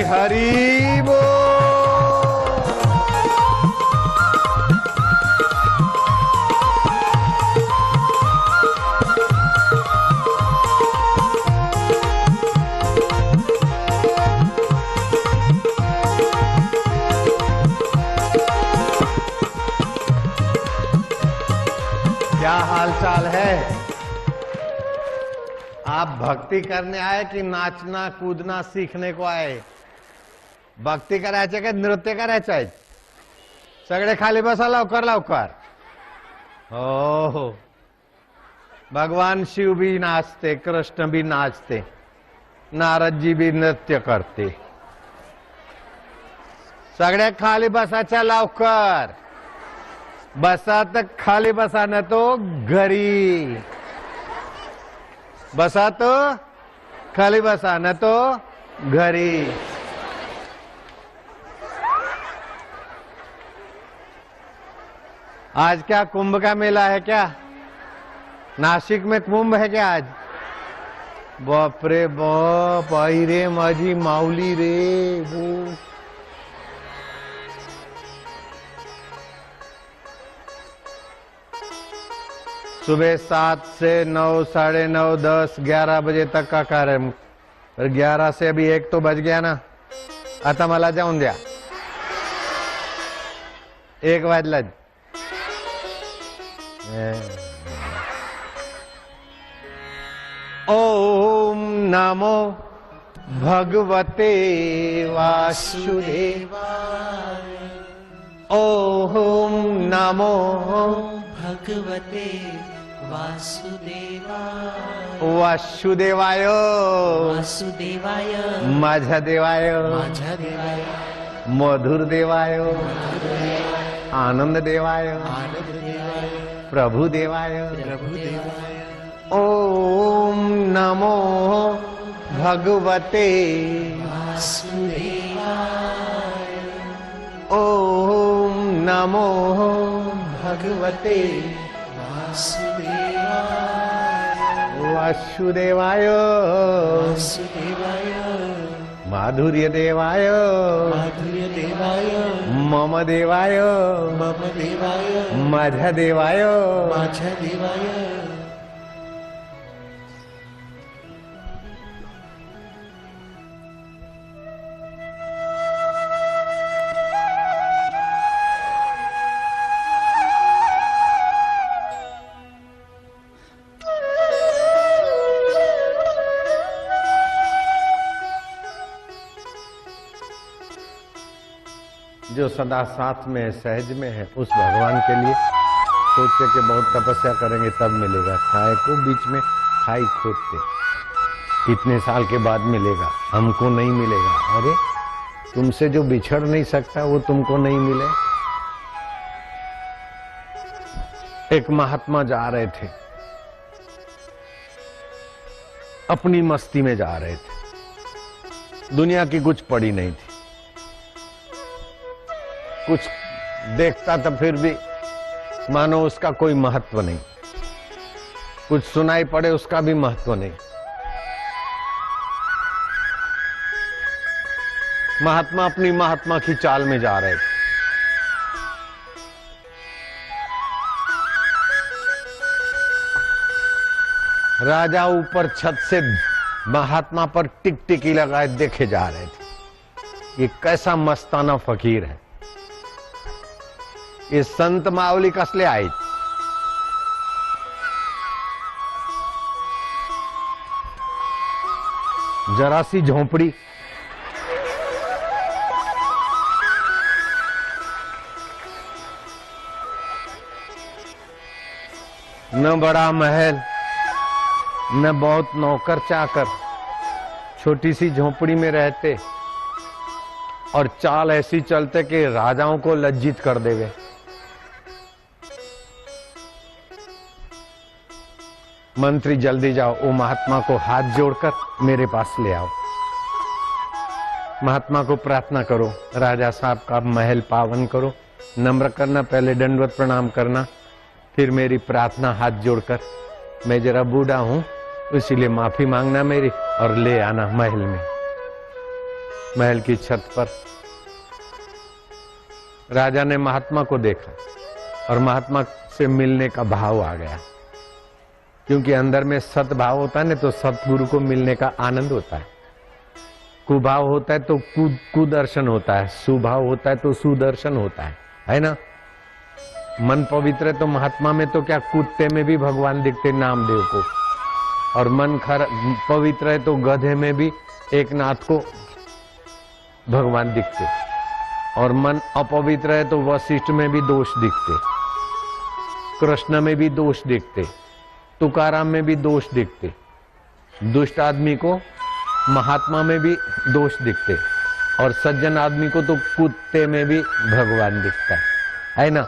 हरि बोल। क्या हाल चाल है? आप भक्ति करने आए कि नाचना कूदना सीखने को आए? भक्ती करायचे का नृत्य करायचंय? सगळे खाली बसा लवकर लवकर। हो, भगवान शिव भी नाचते, कृष्ण भी नाचते, नारद जी भी नृत्य करते। सगळे खाली बसायच्या लवकर। बसा तर खाली बसा, न तो घरी बसा, तो खाली बसा, न तो घरी। आज क्या कुंभ का मेला है क्या? नासिक में कुंभ है क्या आज? बाप रे बाप, आई रे माझी माऊली रे। वो सुबह 7 से 9, 9:30, 10, 11 बजे तक का कार्यक्रम। और 11 से अभी 1 तो बज गया ना, आता मला जाऊन द्या। 1 वाजला। ओम नमो भगवते वासुदेवाय। ओम नमो भगवते वासुदेवाय। वासुदेवाय वासुदेवाय। माझ्या देवाय, माझ्या देवाय। मधुर देवाय, आनंद देवाय, आनंद देवाय। प्रभु देवाय, प्रभु देवाय। ओम नमो भगवते वासुदेवाय। ओम नमो भगवते वासुदेवाय। वासुदेवाय, वासुदेवाय। माधुर्य देवाय, माधुर्य देवाय। मम देवाय, मम देवाय। माझ्या देवाय। माझ्या देवाय। जो सदा साथ में सहज में है, उस भगवान के लिए सोचे कि बहुत तपस्या करेंगे तब मिलेगा। खाए को बीच में खाई खोदते, कितने साल के बाद मिलेगा, हमको नहीं मिलेगा। अरे तुमसे जो बिछड़ नहीं सकता वो तुमको नहीं मिले। एक महात्मा जा रहे थे, अपनी मस्ती में जा रहे थे, दुनिया की कुछ पड़ी नहीं थी। कुछ देखता था फिर भी मानो उसका कोई महत्व नहीं, कुछ सुनाई पड़े उसका भी महत्व नहीं। महात्मा अपनी महात्मा की चाल में जा रहे थे। राजा ऊपर छत से महात्मा पर टिकटिकी लगाए देखे जा रहे थे। ये कैसा मस्ताना फकीर है। ये संत माऊली कसले आहेत? जरा सी झोंपड़ी, न बड़ा महल, न बहुत नौकर चाकर, छोटी सी झोंपड़ी में रहते और चाल ऐसी चलते कि राजाओं को लज्जित कर देवे। मंत्री जल्दी जाओ, वो महात्मा को हाथ जोड़कर मेरे पास ले आओ। महात्मा को प्रार्थना करो, राजा साहब का महल पावन करो, नम्र करना, पहले दंडवत प्रणाम करना, फिर मेरी प्रार्थना हाथ जोड़कर। मैं जरा बूढ़ा हूं, इसीलिए माफी मांगना मेरी और ले आना महल में। महल की छत पर राजा ने महात्मा को देखा और महात्मा से मिलने का भाव आ गया, क्योंकि अंदर में सद्भाव होता है ना तो सतगुरु को मिलने का आनंद होता है। कुभाव होता है तो कुदर्शन होता है, सुभाव होता है तो सुदर्शन होता है ना। मन पवित्र है तो महात्मा में तो क्या कुत्ते में भी भगवान दिखते नामदेव को, और मन पवित्र है तो गधे में भी एक नाथ को भगवान दिखते, और मन अपवित्र है तो वशिष्ठ में भी दोष दिखते, कृष्ण में भी दोष दिखते, तुकाराम में भी दोष दिखते, दुष्ट आदमी को महात्मा में भी दोष दिखते, और सज्जन आदमी को तो कुत्ते में भी भगवान दिखता है ना।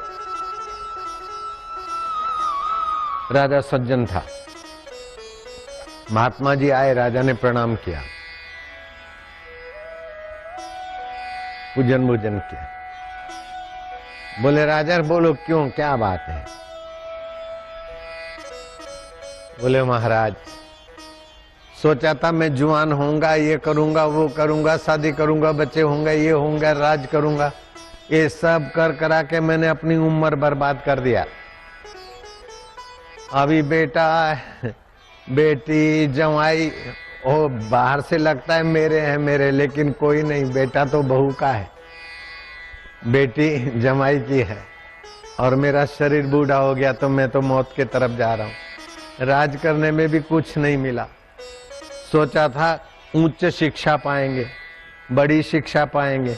राजा सज्जन था, महात्मा जी आए, राजा ने प्रणाम किया, पूजन भोजन किया। बोले राजा बोलो क्यों, क्या बात है? बोले महाराज सोचा था मैं जवान होऊंगा, ये करूंगा वो करूंगा, शादी करूंगा, बच्चे होंगे, ये होंगे, राज करूंगा, ये सब कर करा के मैंने अपनी उम्र बर्बाद कर दिया। अभी बेटा बेटी जवाई ओ बाहर से लगता है मेरे हैं मेरे, लेकिन कोई नहीं, बेटा तो बहू का है, बेटी जमाई की है, और मेरा शरीर बूढ़ा हो गया तो मैं तो मौत के तरफ जा रहा हूं। राज करने में भी कुछ नहीं मिला। सोचा था उच्च शिक्षा पाएंगे, बड़ी शिक्षा पाएंगे,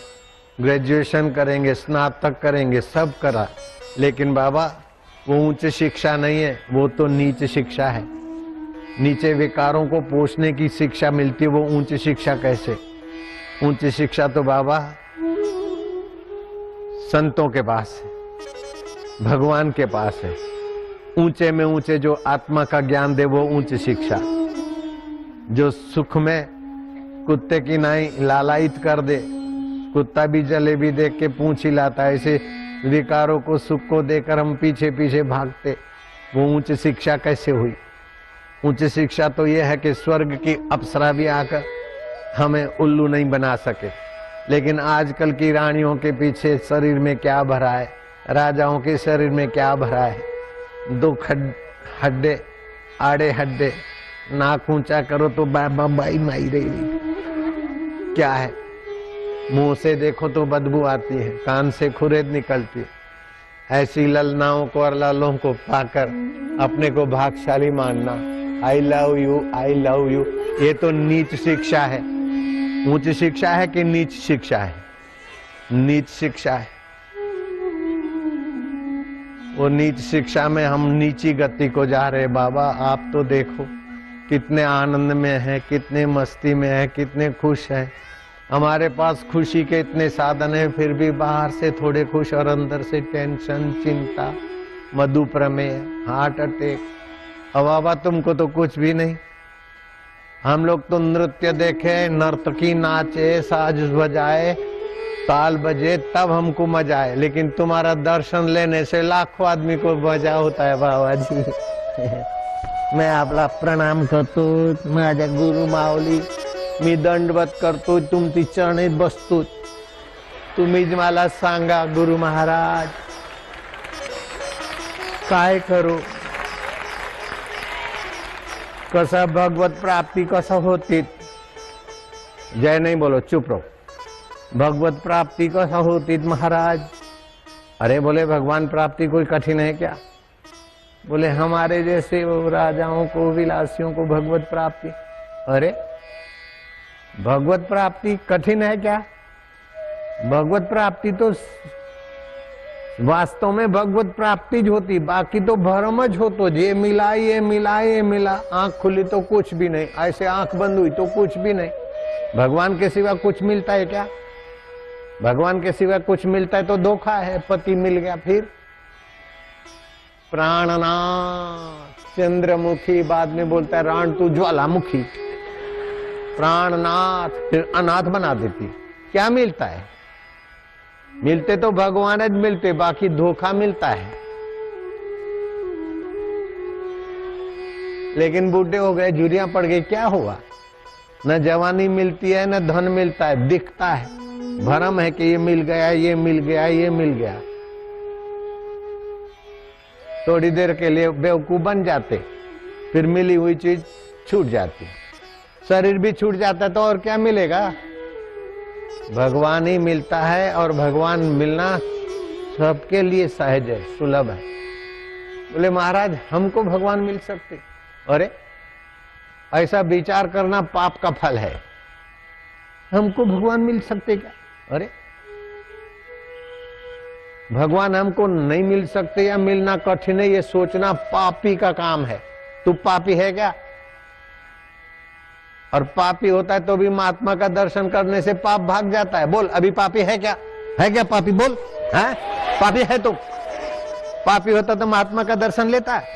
ग्रेजुएशन करेंगे, स्नातक करेंगे, सब करा, लेकिन बाबा वो उच्च शिक्षा नहीं है, वो तो नीच शिक्षा है। नीचे विकारों को पोषने की शिक्षा मिलती है, वो उच्च शिक्षा कैसे? उच्च शिक्षा तो बाबा संतों के पास है, भगवान के पास है। ऊंचे में ऊंचे जो आत्मा का ज्ञान दे वो उच्च शिक्षा। जो सुख में कुत्ते की नाई लालायित कर दे, कुत्ता भी जलेबी देख के पूंछ हिलाता है, ऐसे विकारों को सुख को देकर हम पीछे पीछे भागते, वो उच्च शिक्षा कैसे हुई? उच्च शिक्षा तो यह है कि स्वर्ग की अप्सरा भी आकर हमें उल्लू नहीं बना सके। लेकिन आजकल की रानियों के पीछे शरीर में क्या भरा है, राजाओं के शरीर में क्या भरा है? दो हड्डे, आड़े हड्डे, नाक ऊंचा करो तो बाई माई रही, क्या है? मुंह से देखो तो बदबू आती है, कान से खुरेद निकलती है। ऐसी ललनाओं को और लालों को पाकर अपने को भाग्यशाली मानना, I love you, I love you, ये तो नीच शिक्षा है। उच्च शिक्षा है कि नीच शिक्षा है? नीच शिक्षा है। वो नीच शिक्षा में हम नीची गति को जा रहे। बाबा आप तो देखो कितने आनंद में है, कितने मस्ती में है, कितने खुश है। हमारे पास खुशी के इतने साधन है, फिर भी बाहर से थोड़े खुश और अंदर से टेंशन, चिंता, मधु प्रमेय, हार्ट अटैक। अब बाबा तुमको तो कुछ भी नहीं। हम लोग तो नृत्य देखे, नर्तकी नाचे, साज बजाए, ताल बजे, तब हमको मजा आए, लेकिन तुम्हारा दर्शन लेने से लाखों आदमी को मजा होता है। बाबा जी मैं आपला प्रणाम करतो, माझ्या गुरु माऊली मी दंडवत करतो, तुमची चरणीत बसतो, तुम्हीच मला सांगा गुरु महाराज काय करू, कसा भगवत प्राप्ति कसा होती? जय नहीं बोलो, चुप रहो। भगवत प्राप्ति कसा होती महाराज? अरे बोले भगवान प्राप्ति कोई कठिन है क्या? बोले हमारे जैसे राजाओं को, विलासियों को भगवत प्राप्ति। अरे भगवत प्राप्ति कठिन है क्या? भगवत प्राप्ति तो वास्तव में भगवत प्राप्ति होती, बाकी तो भ्रमज हो। तो ये मिला, ये मिला, ये मिला, आंख खुली तो कुछ भी नहीं, ऐसे आंख बंद हुई तो कुछ भी नहीं। भगवान के सिवा कुछ मिलता है क्या? भगवान के सिवा कुछ मिलता है तो धोखा है। पति मिल गया, फिर प्राणनाथ चंद्रमुखी, बाद में बोलता है राण तू ज्वालामुखी, प्राणनाथ, फिर अनाथ बना देती। क्या मिलता है? मिलते तो भगवान ज मिलते, बाकी धोखा मिलता है। लेकिन बूढ़े हो गए, झुर्रियां पड़ गई, क्या हुआ? न जवानी मिलती है न धन मिलता है, दिखता है, भरम है कि ये मिल गया, ये मिल गया, ये मिल गया। थोड़ी देर के लिए बेवकूफ बन जाते, फिर मिली हुई चीज छूट जाती, शरीर भी छूट जाता है तो और क्या मिलेगा? भगवान ही मिलता है, और भगवान मिलना सबके लिए सहज है, सुलभ है। बोले महाराज हमको भगवान मिल सकते? अरे ऐसा विचार करना पाप का फल है। हमको भगवान मिल सकते क्या? अरे भगवान हमको नहीं मिल सकते या मिलना कठिन है, ये सोचना पापी का काम है। तू पापी है क्या? और पापी होता है तो भी महात्मा का दर्शन करने से पाप भाग जाता है। बोल अभी पापी है क्या? है क्या पापी? बोल है पापी है तो? पापी होता तो महात्मा का दर्शन लेता है?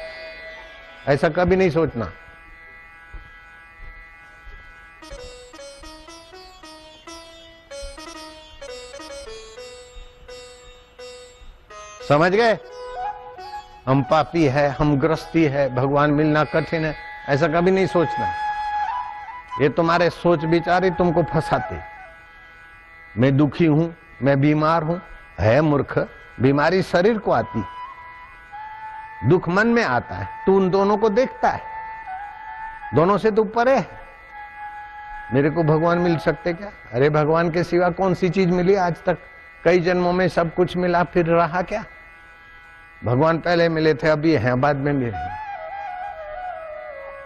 ऐसा कभी नहीं सोचना। समझ गए? हम पापी है, हम ग्रस्ती है, भगवान मिलना कठिन है, ऐसा कभी नहीं सोचना। ये तुम्हारे सोच विचार ही तुमको फंसाते। मैं दुखी हूं, मैं बीमार हूं, है मूर्ख। बीमारी शरीर को आती, दुख मन में आता है। तू उन दोनों को देखता है, दोनों से तू परे है। मेरे को भगवान मिल सकते क्या? अरे भगवान के सिवा कौन सी चीज मिली आज तक? कई जन्मों में सब कुछ मिला, फिर रहा क्या? भगवान पहले मिले थे, अभी हैं, बाद में मिले।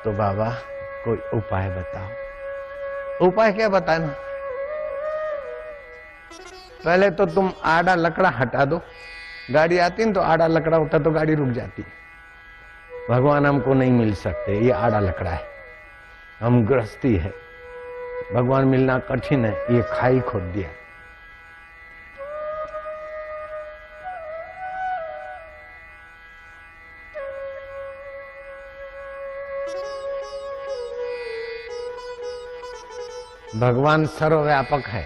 तो बाबा कोई उपाय बताओ। उपाय क्या बताना? पहले तो तुम आड़ा लकड़ा हटा दो। गाड़ी आती है तो आड़ा लकड़ा होता तो गाड़ी रुक जाती। भगवान हमको नहीं मिल सकते, ये आड़ा लकड़ा है, हम गृहस्थी है, भगवान मिलना कठिन है, ये खाई खोद दिया। भगवान सर्वव्यापक है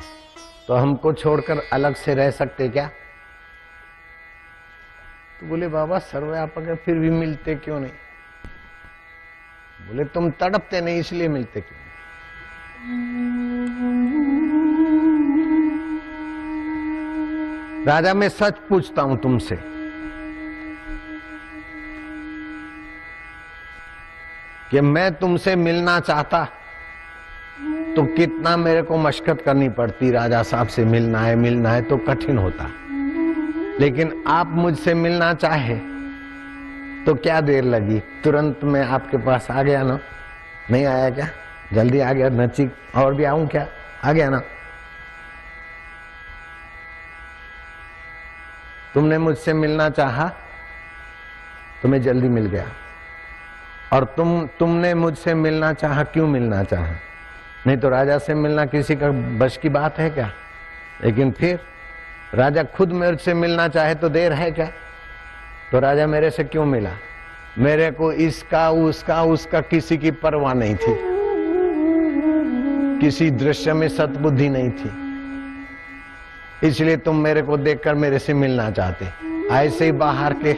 तो हमको छोड़कर अलग से रह सकते क्या? तो बोले बाबा सर्वव्यापक है फिर भी मिलते क्यों नहीं? बोले तुम तड़पते नहीं इसलिए मिलते क्यों नहीं? राजा मैं सच पूछता हूं तुमसे, कि मैं तुमसे मिलना चाहता तो कितना मेरे को मशक्कत करनी पड़ती। राजा साहब से मिलना है तो कठिन होता। लेकिन आप मुझसे मिलना चाहे तो क्या देर लगी, तुरंत मैं आपके पास आ गया ना। नहीं आया क्या? जल्दी आ गया नजीक, और भी आऊं क्या? आ गया ना। तुमने मुझसे मिलना चाहा तो मैं जल्दी मिल गया। और तुमने मुझसे मिलना चाहा, क्यों मिलना चाहा? नहीं तो राजा से मिलना किसी का बस की बात है क्या? लेकिन फिर राजा खुद मेरे से मिलना चाहे तो देर है क्या? तो राजा मेरे से क्यों मिला? मेरे को इसका उसका किसी की परवाह नहीं थी, किसी दृश्य में सद्बुद्धि नहीं थी, इसलिए तुम मेरे को देखकर मेरे से मिलना चाहते। ऐसे ही बाहर के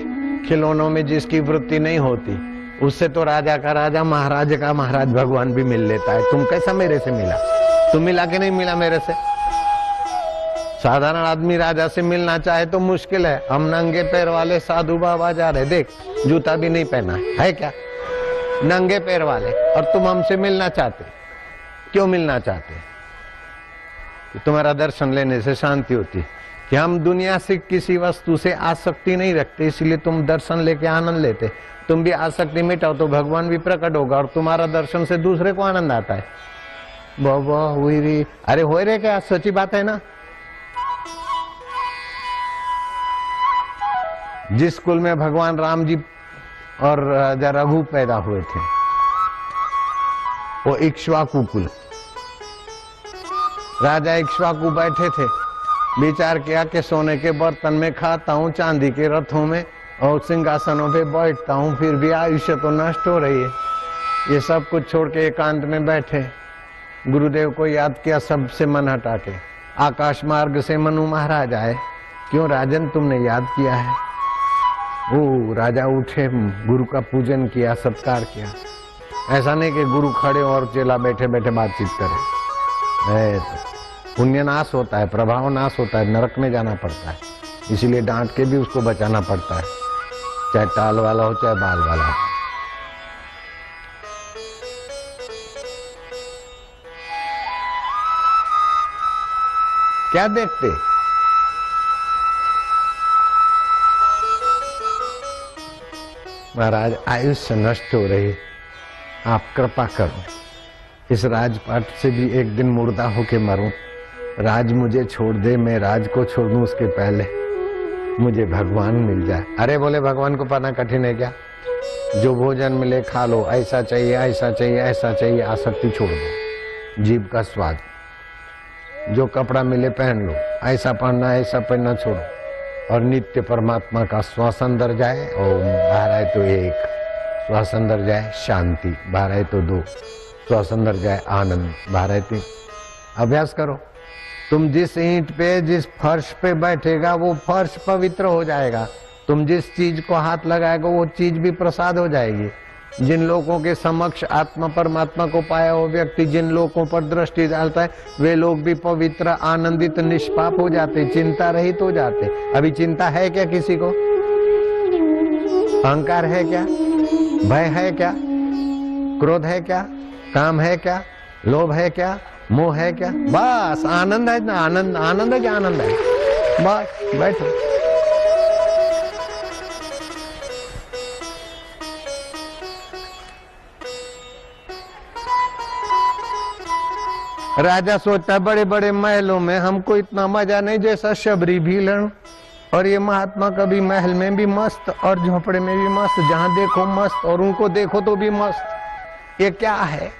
खिलौनों में जिसकी वृत्ति नहीं होती उससे तो राजा का राजा, महाराज का महाराज भगवान भी मिल लेता है। तुम कैसा मेरे से मिला? तुम मिला कि नहीं मिला मेरे से? साधारण आदमी राजा से मिलना चाहे तो मुश्किल है। हम नंगे पैर वाले साधु बाबा जा रहे, देख जूता भी नहीं पहना है क्या? नंगे पैर वाले, और तुम हमसे मिलना चाहते। क्यों मिलना चाहते? कि तुम्हारा दर्शन लेने से शांति होती। कि हम दुनिया से किसी वस्तु से आसक्ति नहीं रखते, इसलिए तुम दर्शन लेके आनंद लेते। तुम भी आसक्ति मिटाओ तो भगवान भी प्रकट होगा, और तुम्हारा दर्शन से दूसरे को आनंद आता है। बाबा हुई रे, अरे हो रहे क्या? सच्ची बात है ना। जिस कुल में भगवान राम जी और राजा रघु पैदा हुए थे वो इक्ष्वाकु कुल। राजा इक्ष्वाकु बैठे थे, विचार किया कि सोने के बर्तन में खाता हूँ, चांदी के रथों में और सिंहासनों पे बैठता हूँ, फिर भी आयुष्य तो नष्ट हो रही है। ये सब कुछ छोड़ के एकांत में बैठे, गुरुदेव को याद किया, सबसे मन हटा के। आकाश मार्ग से मनु महाराज आए। क्यों राजन तुमने याद किया है? वो राजा उठे, गुरु का पूजन किया, सत्कार किया। ऐसा नहीं कि गुरु खड़े और चेला बैठे बैठे बातचीत करे। पुण्य नाश होता है, प्रभाव नाश होता है, नरक में जाना पड़ता है। इसीलिए डांट के भी उसको बचाना पड़ता है, चाहे टाल वाला हो चाहे बाल वाला हो। क्या देखते? महाराज आयुष्य नष्ट हो रही, आप कृपा करो, इस राजपाट से भी एक दिन मुर्दा होके मरूं। राज मुझे छोड़ दे, मैं राज को छोड़ दूं उसके पहले मुझे भगवान मिल जाए। अरे बोले भगवान को पाना कठिन है क्या? जो भोजन मिले खा लो, ऐसा चाहिए ऐसा चाहिए ऐसा चाहिए, आसक्ति छोड़ दो, जीभ का स्वाद। जो कपड़ा मिले पहन लो, ऐसा पहनना ऐसा पहनना छोड़ो, और नित्य परमात्मा का श्वास अंदर जाए, ओम बाहर आए तो एक, श्वास अंदर जाए शांति, बाहर आए तो दो, श्वास अंदर जाए आनंद, बाहर आए तीन। अभ्यास करो। तुम जिस ईंट पे जिस फर्श पे बैठेगा वो फर्श पवित्र हो जाएगा। तुम जिस चीज को हाथ लगाएगा वो चीज भी प्रसाद हो जाएगी। जिन लोगों के समक्ष आत्मा परमात्मा को पाया वो व्यक्ति जिन लोगों पर दृष्टि डालता है वे लोग भी पवित्र आनंदित निष्पाप हो जाते, चिंता रहित हो जाते। अभी चिंता है क्या किसी को? अहंकार है क्या? भय है क्या? क्रोध है क्या? काम है क्या? लोभ है क्या? मोह है क्या? बस आनंद है ना, आनंद आनंद है क्या? आनंद है, बस बैठो। राजा सोचता है बड़े बड़े महलों में हमको इतना मजा नहीं जैसा शबरी भीलन, और ये महात्मा कभी महल में भी मस्त और झोपड़े में भी मस्त, जहां देखो मस्त और उनको देखो तो भी मस्त। ये क्या है?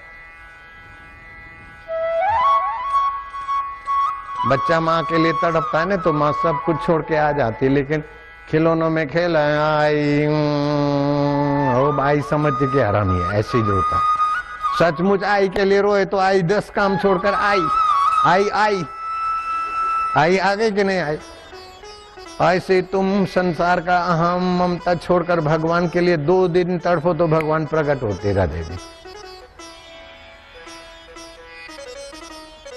बच्चा माँ के लिए तड़पता है ना तो माँ सब कुछ छोड़ के आ जाती है, लेकिन खिलौनों में खेल आई हो आई समझ के हरामी है, ऐसे जो होता है। सचमुच आई के लिए रोए तो आई 10 काम छोड़कर आई आई आई आई आ गई कि नहीं आई? ऐसे तुम संसार का अहम ममता छोड़कर भगवान के लिए 2 दिन तड़फो तो भगवान प्रकट होते रहते।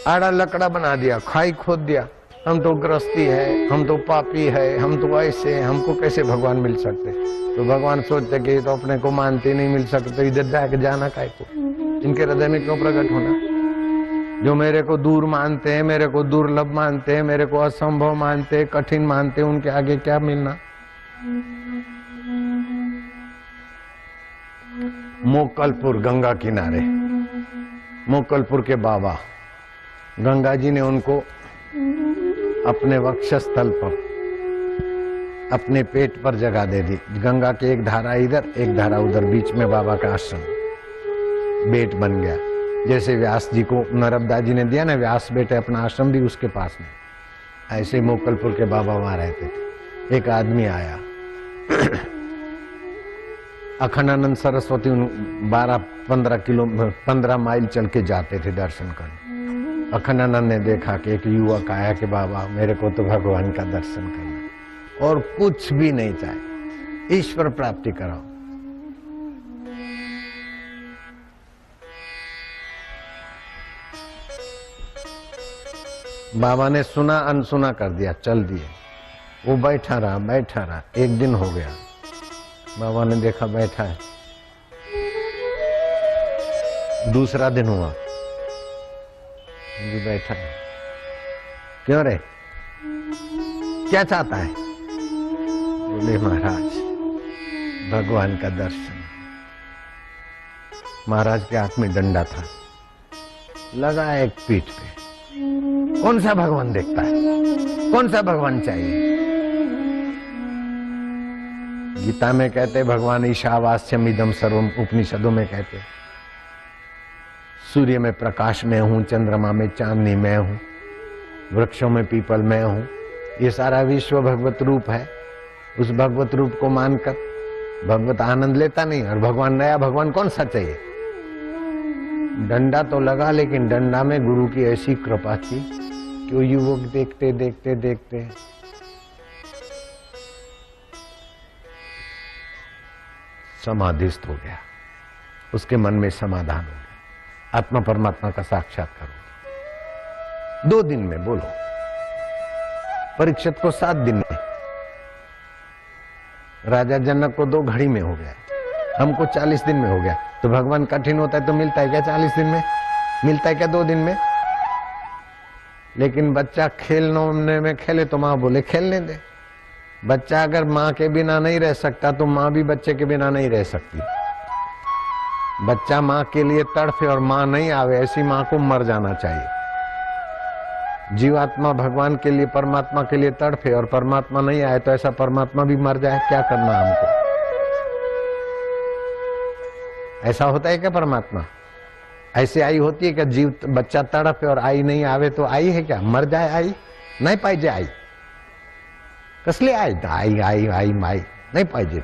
आड़ा लकड़ा बना दिया, खाई खोद दिया, हम तो ग्रस्ती है, हम तो पापी है, हम तो ऐसे, हमको कैसे भगवान मिल सकते? तो भगवान सोचते कि तो अपने को मानते नहीं मिल सकते, तो इधर जाके जाना काय को, इनके हृदय में क्यों प्रकट होना? जो मेरे को दूर मानते हैं, मेरे को दुर्लभ मानते हैं, मेरे को असंभव मानते हैं, कठिन मानते हैं, उनके आगे क्या मिलना? मोकलपुर गंगा किनारे, मोकलपुर के बाबा गंगा जी ने उनको अपने वक्षस्थल पर, अपने पेट पर जगह दे दी। गंगा की एक धारा इधर एक धारा उधर, बीच में बाबा का आश्रम बेट बन गया। जैसे व्यास जी को नर्मदा जी ने दिया ना, व्यास बेटे अपना आश्रम भी उसके पास में, ऐसे मोकलपुर के बाबा वहां रहते थे। एक आदमी आया अखंडानंद सरस्वती 12-15 माइल चल के जाते थे दर्शन करने। अखंडानंद ने देखा कि एक युवक आया कि बाबा मेरे को तो भगवान का दर्शन करना और कुछ भी नहीं चाहे, ईश्वर प्राप्ति कराओ। बाबा ने सुना अनसुना कर दिया, चल दिए। वो बैठा रहा, एक दिन हो गया, बाबा ने देखा बैठा है। दूसरा दिन हुआ, जी बैठा है, क्यों रे, क्या चाहता है? बोले महाराज भगवान का दर्शन। महाराज के हाथ में डंडा था, लगा एक पीठ पे। कौन सा भगवान देखता है? कौन सा भगवान चाहिए? गीता में कहते भगवान ईशावास्यम इदम सर्वम, उपनिषदों में कहते सूर्य में प्रकाश मैं हूं, चंद्रमा में चांदनी मैं हूं, वृक्षों में पीपल मैं हूं। ये सारा विश्व भगवत रूप है। उस भगवत रूप को मानकर भगवत आनंद लेता नहीं। और भगवान, नया भगवान कौन सा चाहिए? डंडा तो लगा, लेकिन डंडा में गुरु की ऐसी कृपा थी कि वो युवक देखते देखते देखते समाधिस्थ हो गया। उसके मन में समाधान हो गया, आत्मा परमात्मा का साक्षात्कार हो। 2 दिन में बोलो, परीक्षित को 7 दिन में, राजा जनक को 2 घड़ी में हो गया, हमको 40 दिन में हो गया। तो भगवान कठिन होता है तो मिलता है क्या 40 दिन में? मिलता है क्या 2 दिन में? लेकिन बच्चा खेलने में खेले तो माँ बोले खेलने दे। बच्चा अगर माँ के बिना नहीं रह सकता तो माँ भी बच्चे के बिना नहीं रह सकती। बच्चा माँ के लिए तड़फे और माँ नहीं आवे, ऐसी माँ को मर जाना चाहिए। जीवात्मा भगवान के लिए, परमात्मा के लिए तड़फे और परमात्मा नहीं आए तो ऐसा परमात्मा भी मर जाए, क्या करना हमको? ऐसा होता है क्या परमात्मा? ऐसी आई होती है क्या? जीव बच्चा तड़पे और आई नहीं आवे तो आई है क्या? मर जाए आई? नहीं पाहिजे आई। कसली आई? आई आई आई माई नाही पाहिजे।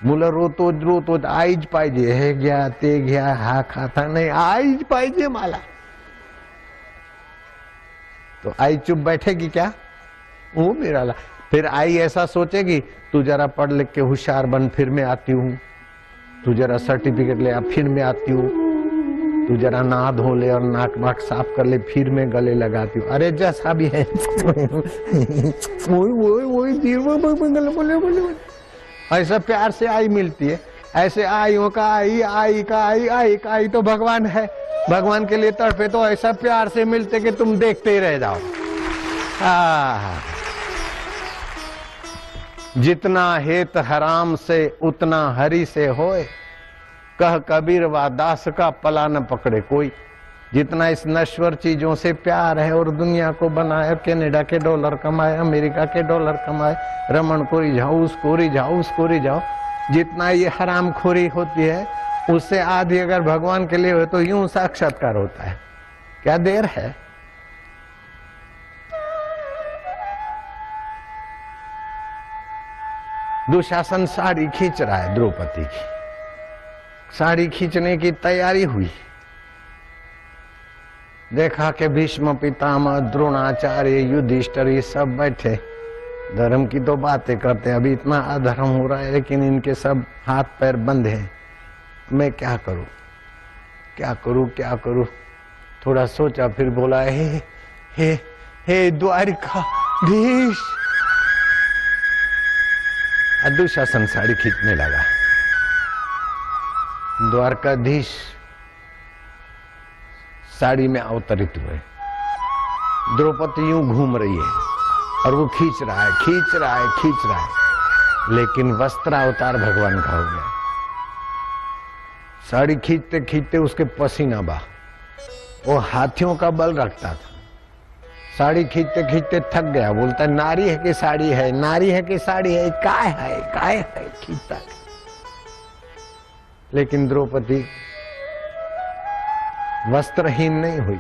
मुलं रोतो आईच पाहिजे, हे घ्या ते घ्या, हा खाता नाही, आईच पाहिजे मला। तो आई चुप बैठेगी क्या? वो मेरा ला। फिर आई ऐसा सोचेगी तू जरा पढ़ लिख के होशियार बन, फिर मैं आती हूँ। तू जरा सर्टिफिकेट ले आ, फिर मैं आती हूँ। तू जरा नहा धो ले और नाक वाक साफ कर ले, फिर मैं गले लगाती हूँ। अरे जैसा भी है ऐसा प्यार से आई मिलती है। ऐसे आइयों का आई, आई का आई, आई का आई तो भगवान है। भगवान के लिए तड़पे तो ऐसा प्यार से मिलते कि तुम देखते ही रह जाओ। जितना हेत हराम से उतना हरि से होए, कह कबीर वा दास का पला न पकड़े कोई। जितना इस नश्वर चीजों से प्यार है और दुनिया को बनाए, कनाडा के डॉलर कमाए, अमेरिका के डॉलर कमाए, रमन को रिझाओ, उसको रिझाओ, उसको रिझाओ, जितना ये हराम खोरी होती है उससे आधी अगर भगवान के लिए हो तो यूं साक्षात्कार होता है। क्या देर है? दुशासन साड़ी खींच रहा है, द्रौपदी की साड़ी खींचने की तैयारी हुई। देखा कि भीष्म पितामह, द्रोणाचार्य, युधिष्ठिर ये सब बैठे धर्म की तो बातें करते हैं। अभी इतना अधर्म हो रहा है लेकिन इनके सब हाथ पैर बंद हैं। मैं क्या करूं, क्या करूं, क्या करूं? थोड़ा सोचा, फिर बोला हे हे हे द्वारिकाधीश। दुशासन साड़ी खींचने लगा। द्वारकाधीश साड़ी में अवतरित हुए। द्रौपदी यूं घूम रही है और वो खींच रहा है, खींच रहा है, खींच रहा है, लेकिन वस्त्रावतार भगवान का हो गया। साड़ी खींचते खींचते उसके पसीना बहा। वो हाथियों का बल रखता था। साड़ी खींचते खींचते थक गया। बोलता नारी है कि साड़ी है, नारी है कि साड़ी है, काय है, काय है, खींचता है। लेकिन द्रौपदी वस्त्रहीन नहीं हुई।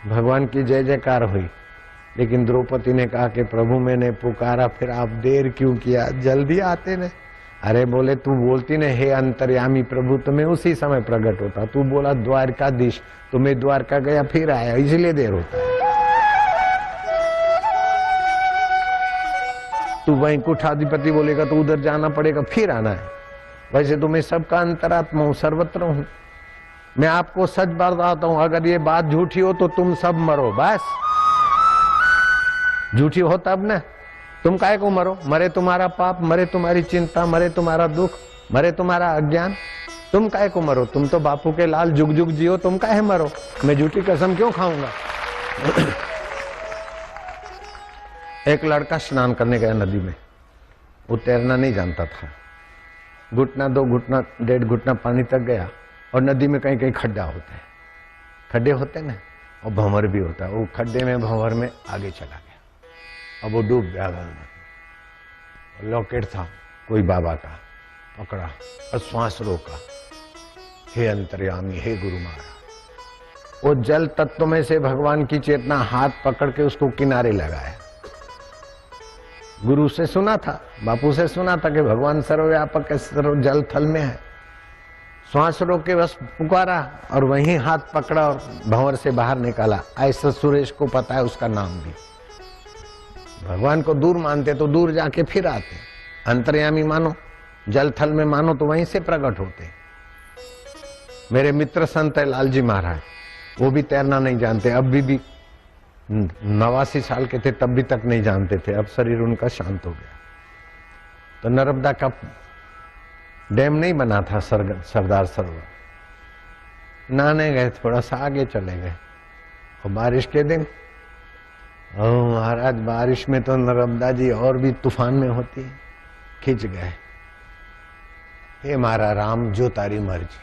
भगवान की जय जयकार हुई। लेकिन द्रौपदी ने कहा कि प्रभु मैंने पुकारा, फिर आप देर क्यों किया, जल्दी आते न। अरे बोले तू बोलती ने हे अंतर्यामी प्रभु, तो मैं उसी समय प्रकट होता। तू बोला द्वारकाधीश तो मैं द्वारका गया फिर आया, इसलिए देर होता है। तू वैकुंठाधिपति बोलेगा तो उधर जाना पड़ेगा, फिर आना है। वैसे तो मैं सबका अंतरात्मा हूं, सर्वत्र हूं। मैं आपको सच बताता हूं, अगर ये बात झूठी हो तो तुम सब मरो। बस झूठी हो तब ना, तुम काहे को मरो? मरे तुम्हारा पाप, मरे तुम्हारी चिंता, मरे तुम्हारा दुख, मरे तुम्हारा अज्ञान। तुम काहे को मरो? तुम तो बापू के लाल जुग जुग जियो, तुम काहे मरो? मैं झूठी कसम क्यों खाऊंगा? एक लड़का स्नान करने गया नदी में। वो तैरना नहीं जानता था। घुटना, 2 घुटना, 1.5 घुटना पानी तक गया और नदी में कहीं कहीं खड्डा होता है, खड्डे होते ना, और भंवर भी होता है। वो खड्डे में, भंवर में आगे चला गया। अब वो डूब गया। लॉकेट था कोई बाबा का, पकड़ा और श्वास रोका। हे अंतर्यामी, हे गुरु महाराज। वो जल तत्व में से भगवान की चेतना हाथ पकड़ के उसको किनारे लगाया। गुरु से सुना था, बापू से सुना था कि भगवान सर्वव्यापक है, सर्व जल थल में है। श्वास रोक के बस पुकारा और वहीं हाथ पकड़ा और भंवर से बाहर निकाला। ऐसा सुरेश को पता है उसका नाम भी। भगवान को दूर मानते तो दूर जाके फिर आते। अंतर्यामी मानो जल थल में मानो तो वहीं से प्रकट होते। मेरे मित्र संत है लालजी महाराज, वो भी तैरना नहीं जानते, अब भी 89 साल के थे तब भी तक नहीं जानते थे, अब शरीर उनका शांत हो गया। तो नर्मदा का डैम नहीं बना था सरदार सरोवर, नहाने गए, थोड़ा सा आगे चले गए और बारिश के दिन, ओ महाराज बारिश में तो नर्मदा जी और भी तूफान में होती है, खिंच गए। हे मारा राम जो तारी मर्जी।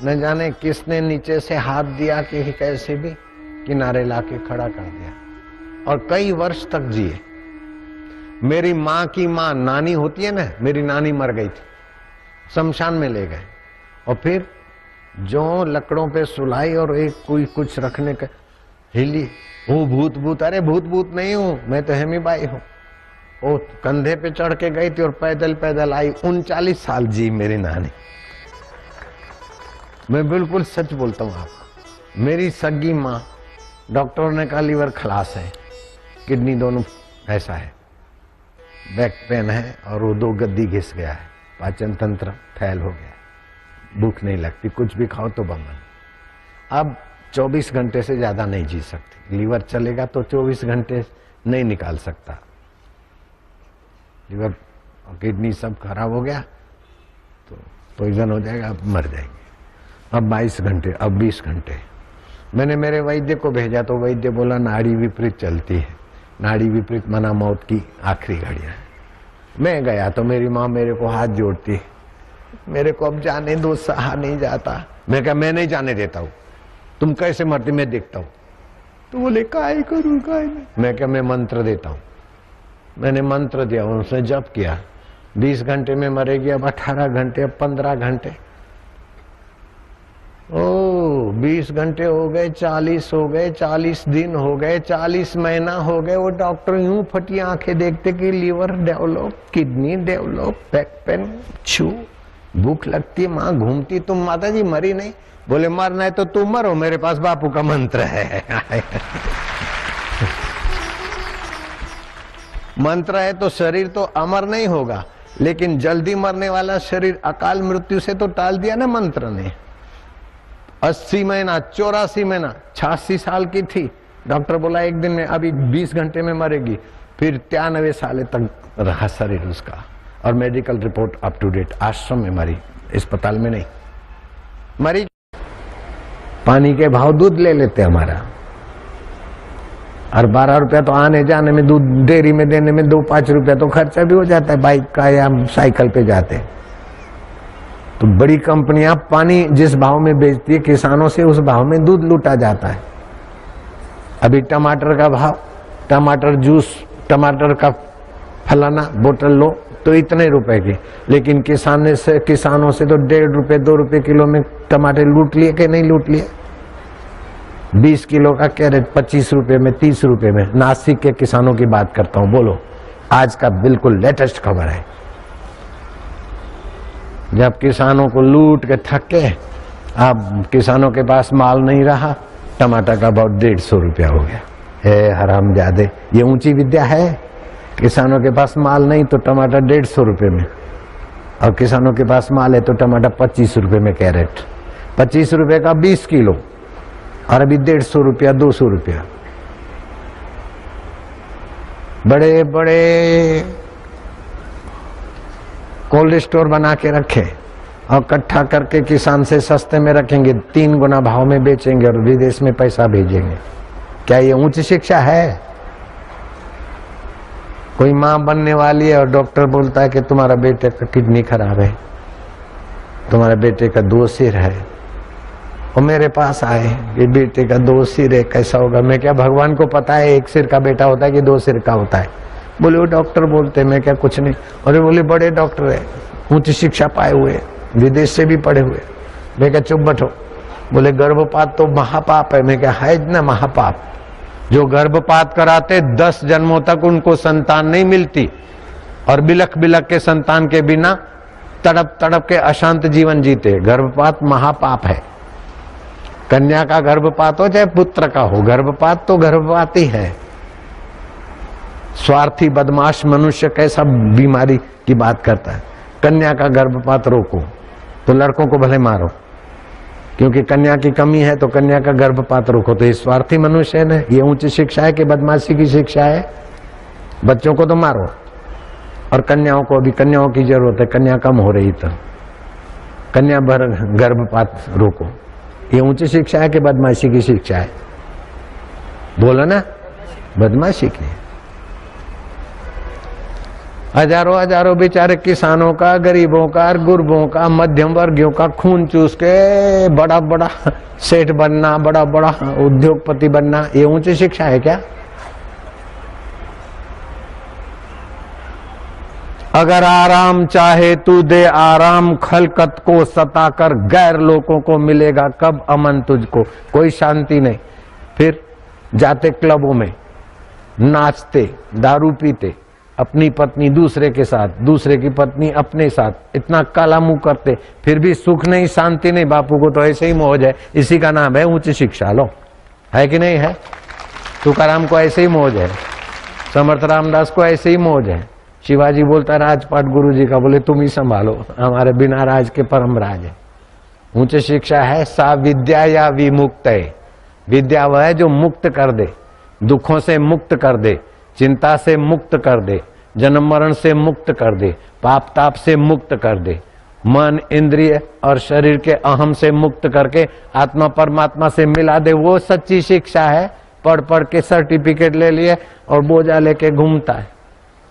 न जाने किसने नीचे से हाथ दिया कि कैसे भी किनारे लाके खड़ा कर दिया और कई वर्ष तक जिए। मेरी माँ की माँ नानी होती है ना, मेरी नानी मर गई थी, शमशान में ले गए और फिर जो लकड़ों पे सुलाई और एक कोई कुछ रखने का हिली, वो भूत भूत, अरे भूत भूत नहीं हूं मैं तो हेमी बाई हूं। वो कंधे पे चढ़ के गई थी और पैदल पैदल आई, 39 साल जी मेरी नानी। मैं बिल्कुल सच बोलता हूँ आपको। मेरी सगी माँ, डॉक्टरों ने कहा लीवर खलास है, किडनी दोनों ऐसा है, बैक पेन है और वो 2 गद्दी घिस गया है, पाचन तंत्र फैल हो गया, भूख नहीं लगती, कुछ भी खाओ तो बमन। अब 24 घंटे से ज्यादा नहीं जी सकती, लीवर चलेगा तो 24 घंटे नहीं निकाल सकता, लीवर और किडनी सब खराब हो गया तो पॉइजन हो जाएगा, अब मर जाएंगे। अब 22 घंटे, अब 20 घंटे। मैंने मेरे वैद्य को भेजा तो वैद्य बोला नाड़ी विपरीत चलती है, नाड़ी विपरीत मना मौत की आखिरी घड़ियां है। मैं गया तो मेरी माँ मेरे को हाथ जोड़ती, मेरे को अब जाने दो, सहा नहीं जाता। मैं कहा मैं नहीं जाने देता हूँ, तुम कैसे मरती मैं देखता हूँ। तो बोले काय करूँ काय नहीं। मैं क्या, मैं मंत्र देता हूँ। मैंने मंत्र दिया, उसने जप किया, 20 घंटे में मरेगी, अब 18 घंटे, अब 15 घंटे, ओ 20 घंटे हो गए, 40 हो गए, 40 दिन हो गए, 40 महीना हो गए। वो डॉक्टर यूं फटी आंखें देखते कि liver develop, kidney develop, back pain, छू, भूख लगती, माँ घूमती, तुम माता जी मरी नहीं। बोले मरना है तो तुम मरो, मेरे पास बापू का मंत्र है। मंत्र है तो शरीर तो अमर नहीं होगा, लेकिन जल्दी मरने वाला शरीर अकाल मृत्यु से तो टाल दिया ना मंत्र ने। 80 महीना, 84 महीना, 86 साल की थी, डॉक्टर बोला एक दिन में अभी 20 घंटे में मरेगी, फिर 93 साल तक रहा शरीर उसका, और medical report up to date. आश्रम में मरी, अस्पताल में नहीं मरी। पानी के भाव दूध ले लेते हमारा, और 12 रुपया तो आने जाने में, दूध डेयरी में देने में 2-5 रुपया तो खर्चा भी हो जाता है, बाइक का या साइकिल पे जाते। तो बड़ी कंपनियां पानी जिस भाव में बेचती है किसानों से, उस भाव में दूध लूटा जाता है। अभी टमाटर का भाव, टमाटर जूस, टमाटर का फलाना बोतल लो तो इतने रुपए की, लेकिन किसानों से तो 1.5 रुपए 2 रुपए किलो में टमाटर लूट लिए कि नहीं लूट लिए। 20 किलो का कैरेट 25 रुपए में, 30 रुपए में। नासिक के किसानों की बात करता हूं, बोलो आज का बिल्कुल लेटेस्ट खबर है। जब किसानों को लूट के थक के अब किसानों के पास माल नहीं रहा, टमाटर का भाव 150 रुपया हो गया। हे हरामजादे, ये ऊंची विद्या है। किसानों के पास माल नहीं तो टमाटर 150 रुपए में, और किसानों के पास माल है तो टमाटर 25 रुपए में कैरेट। 25 रुपए का 20 किलो, और अभी 150 रुपया 200 रुपया। बड़े बड़े कोल्ड स्टोर बना के रखे और इकट्ठा करके किसान से सस्ते में रखेंगे, 3 गुना भाव में बेचेंगे और विदेश में पैसा भेजेंगे। क्या ये उच्च शिक्षा है? कोई माँ बनने वाली है और डॉक्टर बोलता है कि तुम्हारा बेटे का किडनी खराब है, तुम्हारे बेटे का 2 सिर है, और मेरे पास आए कि बेटे का 2 सिर है, कैसा होगा? मैं क्या, भगवान को पता है 1 सिर का बेटा होता है कि 2 सिर का होता है? बोले वो डॉक्टर बोलते। मैं क्या, कुछ नहीं। और बोले बड़े डॉक्टर है, उच्च शिक्षा पाए हुए, विदेश से भी पढ़े हुए। मैं क्या, चुप बैठो। बोले गर्भपात तो महापाप है। मैं क्या, है ना महापाप। जो गर्भपात कराते 10 जन्मों तक उनको संतान नहीं मिलती, और बिलख बिलख के संतान के बिना तड़प तड़प के अशांत जीवन जीते। गर्भपात महापाप है। कन्या का गर्भपात हो चाहे पुत्र का हो, गर्भपात तो गर्भपात ही है। स्वार्थी बदमाश मनुष्य कैसा बीमारी की बात करता है। कन्या का गर्भपात रोको, तो लड़कों को भले मारो, क्योंकि कन्या की कमी है तो कन्या का गर्भपात रोको। तो ये स्वार्थी मनुष्य है ना, ये उच्च शिक्षा है कि बदमाशी की शिक्षा है? बच्चों को तो मारो और कन्याओं को, अभी कन्याओं की जरूरत है, कन्या कम हो रही तो कन्या भर गर्भपात रोको। ये उच्च शिक्षा है कि बदमाशी की शिक्षा है? बोलो ना, बदमाशी की। हजारों हजारों बेचारे किसानों का, गरीबों का, गुरबों का, मध्यम वर्गियों का खून चूस के बड़ा बड़ा सेठ बनना, बड़ा बड़ा उद्योगपति बनना, ये उच्च शिक्षा है क्या? अगर आराम चाहे तू दे आराम, खलकत को सताकर गैर लोगों को मिलेगा कब अमन तुझको। कोई शांति नहीं। फिर जाते क्लबों में, नाचते, दारू पीते, अपनी पत्नी दूसरे के साथ, दूसरे की पत्नी अपने साथ, इतना काला मुंह करते, फिर भी सुख नहीं, शांति नहीं। बापू को तो ऐसे ही मौज है, इसी का नाम है उच्च शिक्षा। लो, है कि नहीं है? तुकाराम को ऐसे ही मौज है, समर्थ रामदास को ऐसे ही मौज है। शिवाजी बोलता राजपाट गुरु जी का, बोले तुम ही संभालो, हमारे बिना राज के परम राज है। उच्च शिक्षा है सा विद्या या विमुक्त है। विद्या वह है जो मुक्त कर दे, दुखों से मुक्त कर दे, चिंता से मुक्त कर दे, जन्म मरण से मुक्त कर दे, पाप ताप से मुक्त कर दे, मन इंद्रिय और शरीर के अहम से मुक्त करके आत्मा परमात्मा से मिला दे। वो सच्ची शिक्षा है। पढ़ पढ़ के सर्टिफिकेट ले लिए और बोझा लेके घूमता है।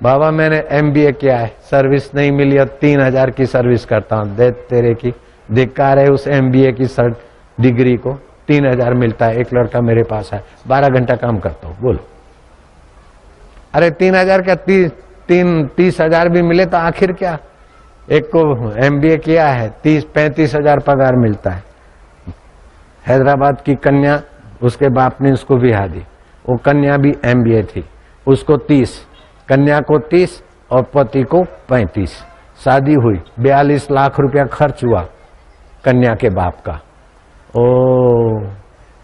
बाबा मैंने MBA किया है, सर्विस नहीं मिली और 3000 की सर्विस करता हूँ। दे तेरे की, धिक्कार है उस MBA की डिग्री को। 3000 मिलता है। एक लड़का मेरे पास है, 12 घंटा काम करता हूँ। बोलो, अरे 3000 क्या, 30,000 भी मिले तो आखिर क्या? एक को MBA किया है, 30-35,000 पगार मिलता है। हैदराबाद की कन्या, उसके बाप ने उसको ब्याह दी। वो कन्या भी MBA थी, उसको 30, कन्या को 30 और पति को 35। शादी हुई, 42 लाख रुपया खर्च हुआ कन्या के बाप का। ओ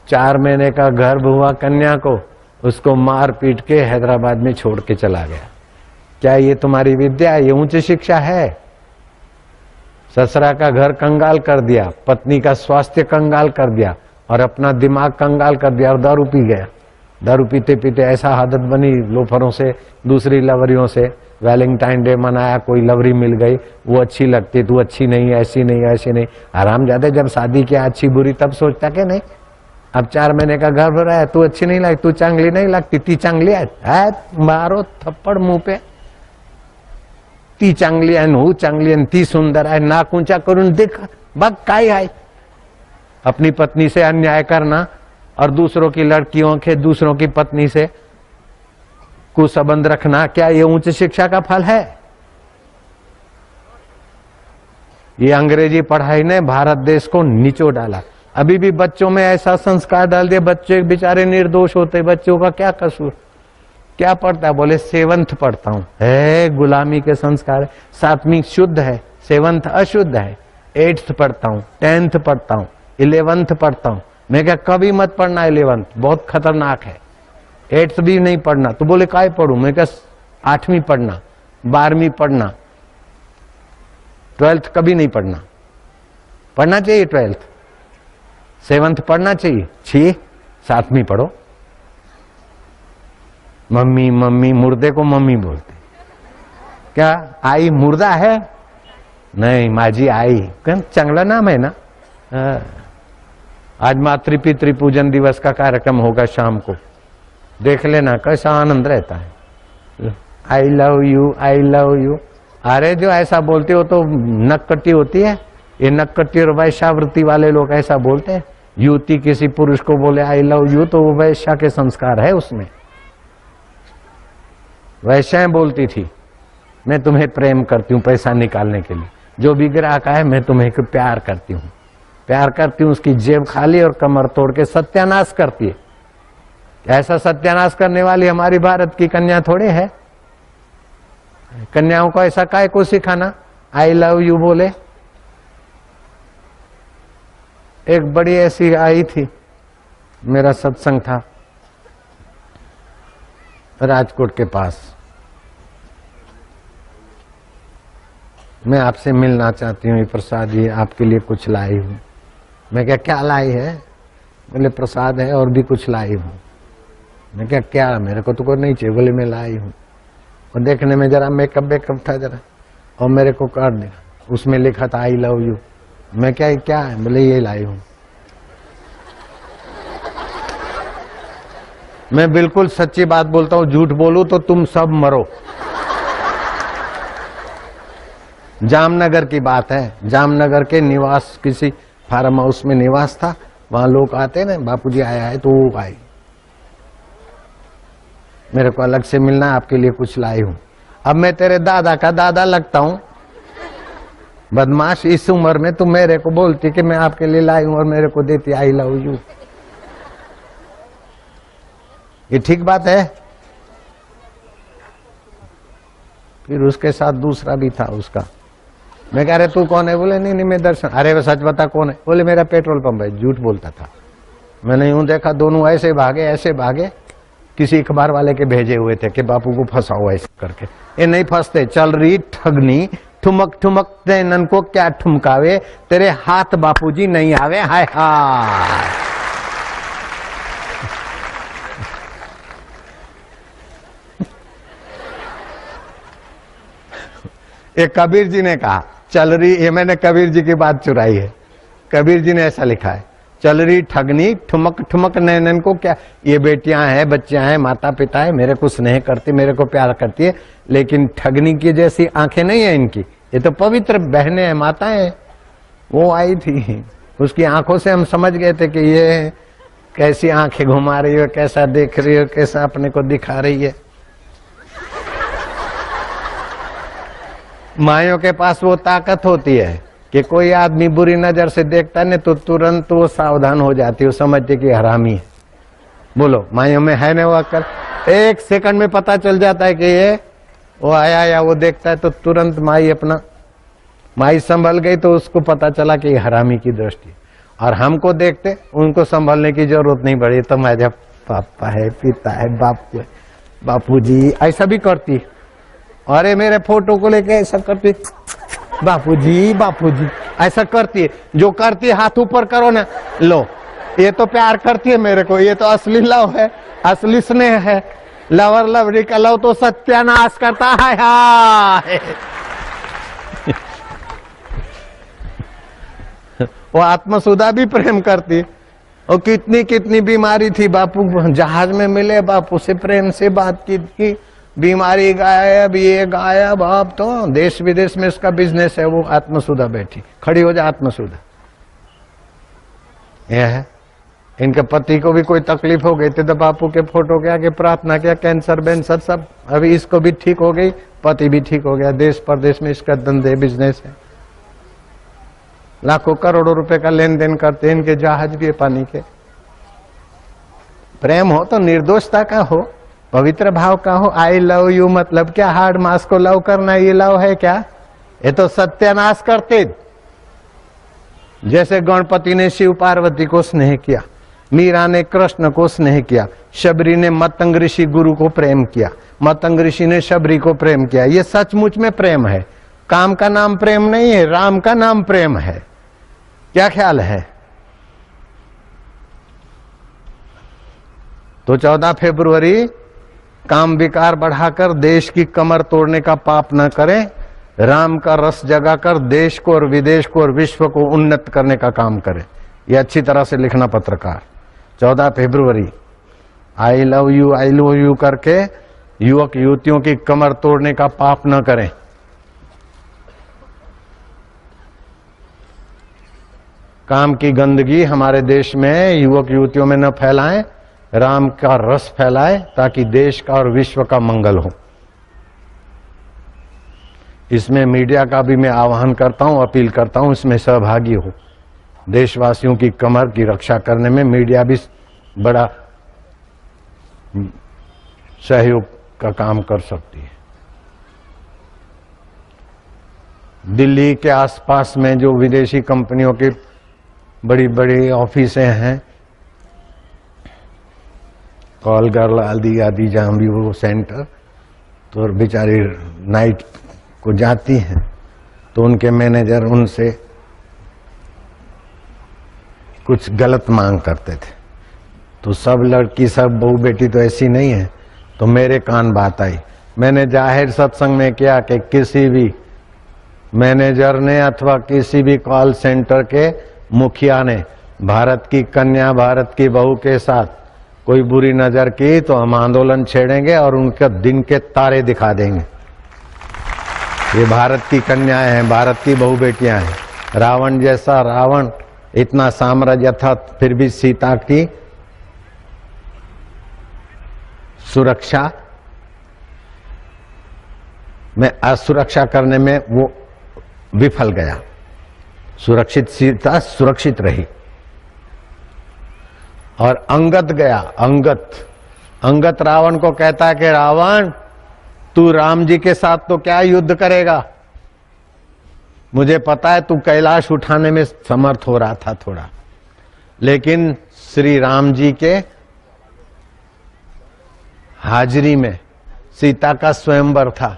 4 महीने का गर्भ हुआ कन्या को, उसको मार पीट के हैदराबाद में छोड़ के चला गया। क्या ये तुम्हारी विद्या? ये उच्च शिक्षा है? ससुरा का घर कंगाल कर दिया, पत्नी का स्वास्थ्य कंगाल कर दिया और अपना दिमाग कंगाल कर दिया और दारू पी गया। दारू पीते पीते ऐसा आदत बनी लोफरों से, दूसरी लवरियों से। वैलेंटाइन डे मनाया, कोई लवरी मिल गई, वो अच्छी लगती, तू अच्छी नहीं, ऐसी नहीं, ऐसी नहीं। आराम ज्यादा, जब शादी किया अच्छी बुरी तब सोचता कि नहीं। अब 4 महीने का गर्भ रहा है, तू अच्छी नहीं लगती, तू चांगली नहीं लगती, ती चांगली आहे, मारो थप्पड़ मुंह पे। ती चांगली आहे, हूँ चांगली आहे, ती सुंदर आहे, नाक ऊंचा करून देख, बघ काय आहे। अपनी पत्नी से अन्याय करना और दूसरों की लड़कियों के, दूसरों की पत्नी से कुसंबंध रखना, क्या ये उच्च शिक्षा का फल है? ये अंग्रेजी पढ़ाई ने भारत देश को नीचो डाला। अभी भी बच्चों में ऐसा संस्कार डाल दिया, बच्चे बेचारे निर्दोष होते। बच्चों का क्या कसूर? क्या पढ़ता है? बोले 7th पढ़ता हूं। है गुलामी के संस्कार। 7वीं शुद्ध है, 7th अशुद्ध है। 8th पढ़ता हूं, 10th पढ़ता हूं, 11th पढ़ता हूं। मैं क्या, कभी मत पढ़ना 11th, बहुत खतरनाक है। 8th भी नहीं पढ़ना। तो बोले काय पढ़ू? मैं क्या, 8वीं पढ़ना, 12वीं पढ़ना, 12th कभी नहीं पढ़ना। पढ़ना चाहिए 12th, 7th पढ़ना चाहिए। 7वीं पढ़ो। मम्मी मम्मी, मुर्दे को मम्मी बोलते। क्या आई मुर्दा है? नहीं, माझी आई। चांगला नाम है ना। आज मातृपितृ पूजन दिवस का कार्यक्रम होगा शाम को, देख लेना, कैसा आनंद रहता है। I love you, I love you. अरे जो ऐसा बोलते हो तो नक्कटी होती है। ये नक्कटी और वैश्यावृत्ति वाले लोग ऐसा बोलते हैं। युवती किसी पुरुष को बोले आई लव यू तो वो वैश्या के संस्कार है उसमें। वैश्याएं बोलती थी मैं तुम्हें प्रेम करती हूँ पैसा निकालने के लिए। जो भी ग्राहक आए मैं तुम्हें प्यार करती हूँ, प्यार करती हूँ। उसकी जेब खाली और कमर तोड़ के सत्यानाश करती है। ऐसा सत्यानाश करने वाली हमारी भारत की कन्या थोड़े है। कन्याओं को ऐसा काय को सिखाना आई लव यू बोले। एक बड़ी ऐसी आई थी, मेरा सत्संग था राजकोट के पास, मैं आपसे मिलना चाहती हूँ, ये प्रसाद ये आपके लिए कुछ लाई हूँ। मैं क्या लाई है? बोले प्रसाद है और भी कुछ लाई हूँ। मैं क्या? मेरे को तो कोई नहीं चाहिए। बोले मैं लाई हूँ। और देखने में जरा मेकअप था जरा, और मेरे को कर दिया, उसमें लिखा था आई लव यू। मैं क्या है? बोले ये लाई हूँ। मैं बिल्कुल सच्ची बात बोलता हूँ, झूठ बोलूं तो तुम सब मरो। जामनगर की बात है। जामनगर के निवास, किसी फार्म हाउस में निवास था, वहां लोग आते ना, बापूजी आया है, तो वो आई, मेरे को अलग से मिलना, आपके लिए कुछ लाई हूं। अब मैं तेरे दादा का दादा लगता हूं? बदमाश, इस उम्र में तुम मेरे को बोलती कि मैं आपके लिए लाई हूं और मेरे को देती आई लव यू। ये ठीक बात है? फिर उसके साथ दूसरा भी था उसका। मैं कह रहे तू कौन है? बोले नहीं मैं दर्शन। अरे वो सच बता कौन है? बोले मेरा पेट्रोल पंप है। झूठ बोलता था। मैंने यूं देखा, दोनों ऐसे भागे, किसी अखबार वाले के भेजे हुए थे कि बापू को फंसाओ ऐसे करके। ये नहीं फंसते। चल रही ठगनी, ठुमक ठुमक नन को क्या ठुमकावे, तेरे हाथ बापूजी नहीं आवे। हाय हाय। ये कबीर जी ने कहा, चल रही, ये मैंने कबीर जी की बात चुराई है। कबीर जी ने ऐसा लिखा है, चल रही ठगनी, ठुमक ठुमक नैनन को क्या। ये बेटियां हैं, बच्चियां हैं, माता पिता है, मेरे को स्नेह करती, मेरे को प्यार करती है, लेकिन ठगनी की जैसी आंखें नहीं है इनकी। ये तो पवित्र बहनें हैं, माताएं हैं। वो आई थी, उसकी आंखों से हम समझ गए थे कि ये कैसी आंखें घुमा रही है, कैसा देख रही है, कैसा अपने को दिखा रही है। मायों के पास वो ताकत होती है कि कोई आदमी बुरी नजर से देखता है तो तुरंत वो सावधान हो जाती है, वो समझती कि हरामी है। बोलो, मायों में है ना वो अक्ल? एक सेकंड में पता चल जाता है कि ये वो आया या वो देखता है, तो तुरंत माई संभल गई तो उसको पता चला कि ये हरामी की दृष्टि। और हमको देखते, उनको संभलने की जरूरत नहीं पड़ी। तो मैं जब पापा है, पिता है, बापू जी ऐसा भी करती। अरे मेरे फोटो को लेके ऐसा करती, बापूजी ऐसा करती है। जो करती है हाथ ऊपर करो ना, लो ये तो प्यार करती है मेरे को, ये तो असली लव है, असली स्नेह है। लवर लवरी का लव तो सत्यानाश करता है। हाय वो आत्मसुधा भी प्रेम करती। और कितनी बीमारी थी, बापू जहाज में मिले, बापू से प्रेम से बात की, बीमारी गायब, ये गायब। अब तो देश विदेश में इसका बिजनेस है। वो आत्मसुधा बैठी, खड़ी हो जा आत्मसुधा। यह है। इनके पति को भी कोई तकलीफ हो गई थी तो बापू के फोटो के आगे प्रार्थना किया, कैंसर बेंसर सब। अभी इसको भी ठीक हो गई, पति भी ठीक हो गया। देश परदेश में इसका धंधे बिजनेस है, लाखों करोड़ों रुपए का लेन देन करते हैं। इनके जहाज भी है पानी के। प्रेम हो तो निर्दोषता का हो, पवित्र भाव का हो। आई लव यू मतलब क्या? हार्ड मास को लव करना ये लव है क्या? ये तो सत्यानाश करते। जैसे गणपति ने शिव पार्वती को स्नेह किया, मीरा ने कृष्ण को स्नेह किया, शबरी ने मतंग ऋषि गुरु को प्रेम किया, मतंग ऋषि ने शबरी को प्रेम किया। ये सचमुच में प्रेम है। काम का नाम प्रेम नहीं है, राम का नाम प्रेम है। क्या ख्याल है? तो 14 फरवरी काम विकार बढ़ाकर देश की कमर तोड़ने का पाप न करें, राम का रस जगाकर देश को और विदेश को और विश्व को उन्नत करने का काम करें। ये अच्छी तरह से लिखना पत्रकार। 14 फरवरी आई लव यू करके युवक युवतियों की कमर तोड़ने का पाप न करें। काम की गंदगी हमारे देश में युवक युवतियों में न फैलाएं, राम का रस फैलाए ताकि देश का और विश्व का मंगल हो। इसमें मीडिया का भी मैं आह्वान करता हूं, अपील करता हूं, इसमें सहभागी हो। देशवासियों की कमर की रक्षा करने में मीडिया भी बड़ा सहयोग का काम कर सकती है। दिल्ली के आसपास में जो विदेशी कंपनियों की बड़ी बड़ी ऑफिसें हैं, कॉल गर्ल आदि जहां भी वो सेंटर, तो बेचारी नाइट को जाती हैं तो उनके मैनेजर उनसे कुछ गलत मांग करते थे। तो सब लड़की सब बहू बेटी तो ऐसी नहीं है, तो मेरे कान बात आई। मैंने जाहिर सत्संग में किया कि किसी भी मैनेजर ने अथवा किसी भी कॉल सेंटर के मुखिया ने भारत की कन्या भारत की बहू के साथ कोई बुरी नजर की तो हम आंदोलन छेड़ेंगे और उनके दिन के तारे दिखा देंगे। ये भारत की कन्याएं हैं, भारत की बहू बेटियां हैं। रावण जैसा रावण इतना साम्राज्य था, फिर भी सीता की सुरक्षा में असुरक्षा करने में वो विफल गया। सुरक्षित सीता सुरक्षित रही। और अंगद गया। अंगद रावण को कहता है कि रावण तू राम जी के साथ तो क्या युद्ध करेगा, मुझे पता है तू कैलाश उठाने में समर्थ हो रहा था थोड़ा, लेकिन श्री राम जी के हाजिरी में सीता का स्वयंवर था।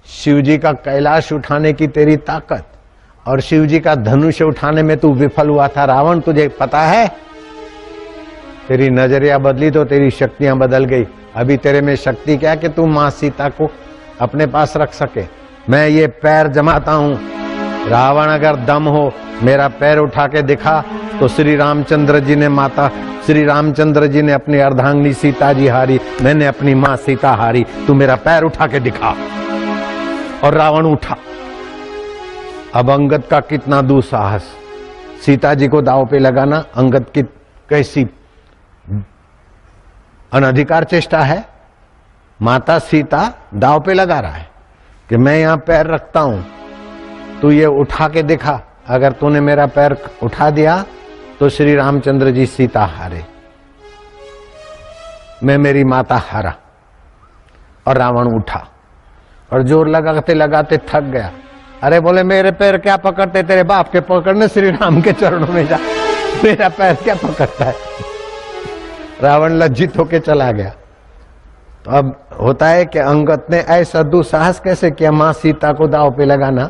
शिव जी का कैलाश उठाने की तेरी ताकत और शिव जी का धनुष उठाने में तू विफल हुआ था रावण, तुझे पता है? तेरी नजरिया बदली तो तेरी शक्तियां बदल गई। अभी तेरे में शक्ति क्या कि तू मां सीता को अपने पास रख सके। मैं ये पैर जमाता हूं, रावण अगर दम हो मेरा पैर उठा के दिखा तो श्री रामचंद्र जी ने माता श्री रामचंद्र जी ने अपनी अर्धांगिनी सीता जी हारी, मैंने अपनी मां सीता हारी, तू मेरा पैर उठा के दिखा। और रावण उठा। अब अंगद का कितना दुस्साहस, सीता जी को दांव पे लगाना अंगद की कैसी अनधिकार चेष्टा है। माता सीता दांव पे लगा रहा है कि मैं यहां पैर रखता हूं, तू ये उठा के दिखा, अगर तूने मेरा पैर उठा दिया तो श्री रामचंद्र जी सीता हारे, मैं मेरी माता हारा। और रावण उठा और जोर लगाते लगाते थक गया। अरे बोले मेरे पैर क्या पकड़ते, तेरे बाप के पकड़ने, श्री राम के चरणों में जा, मेरा पैर क्या पकड़ता है। रावण लज्जित होके चला गया। तो अब होता है कि अंगद ने ऐसा दुस्साहस कैसे किया मां सीता को दांव पे लगाना।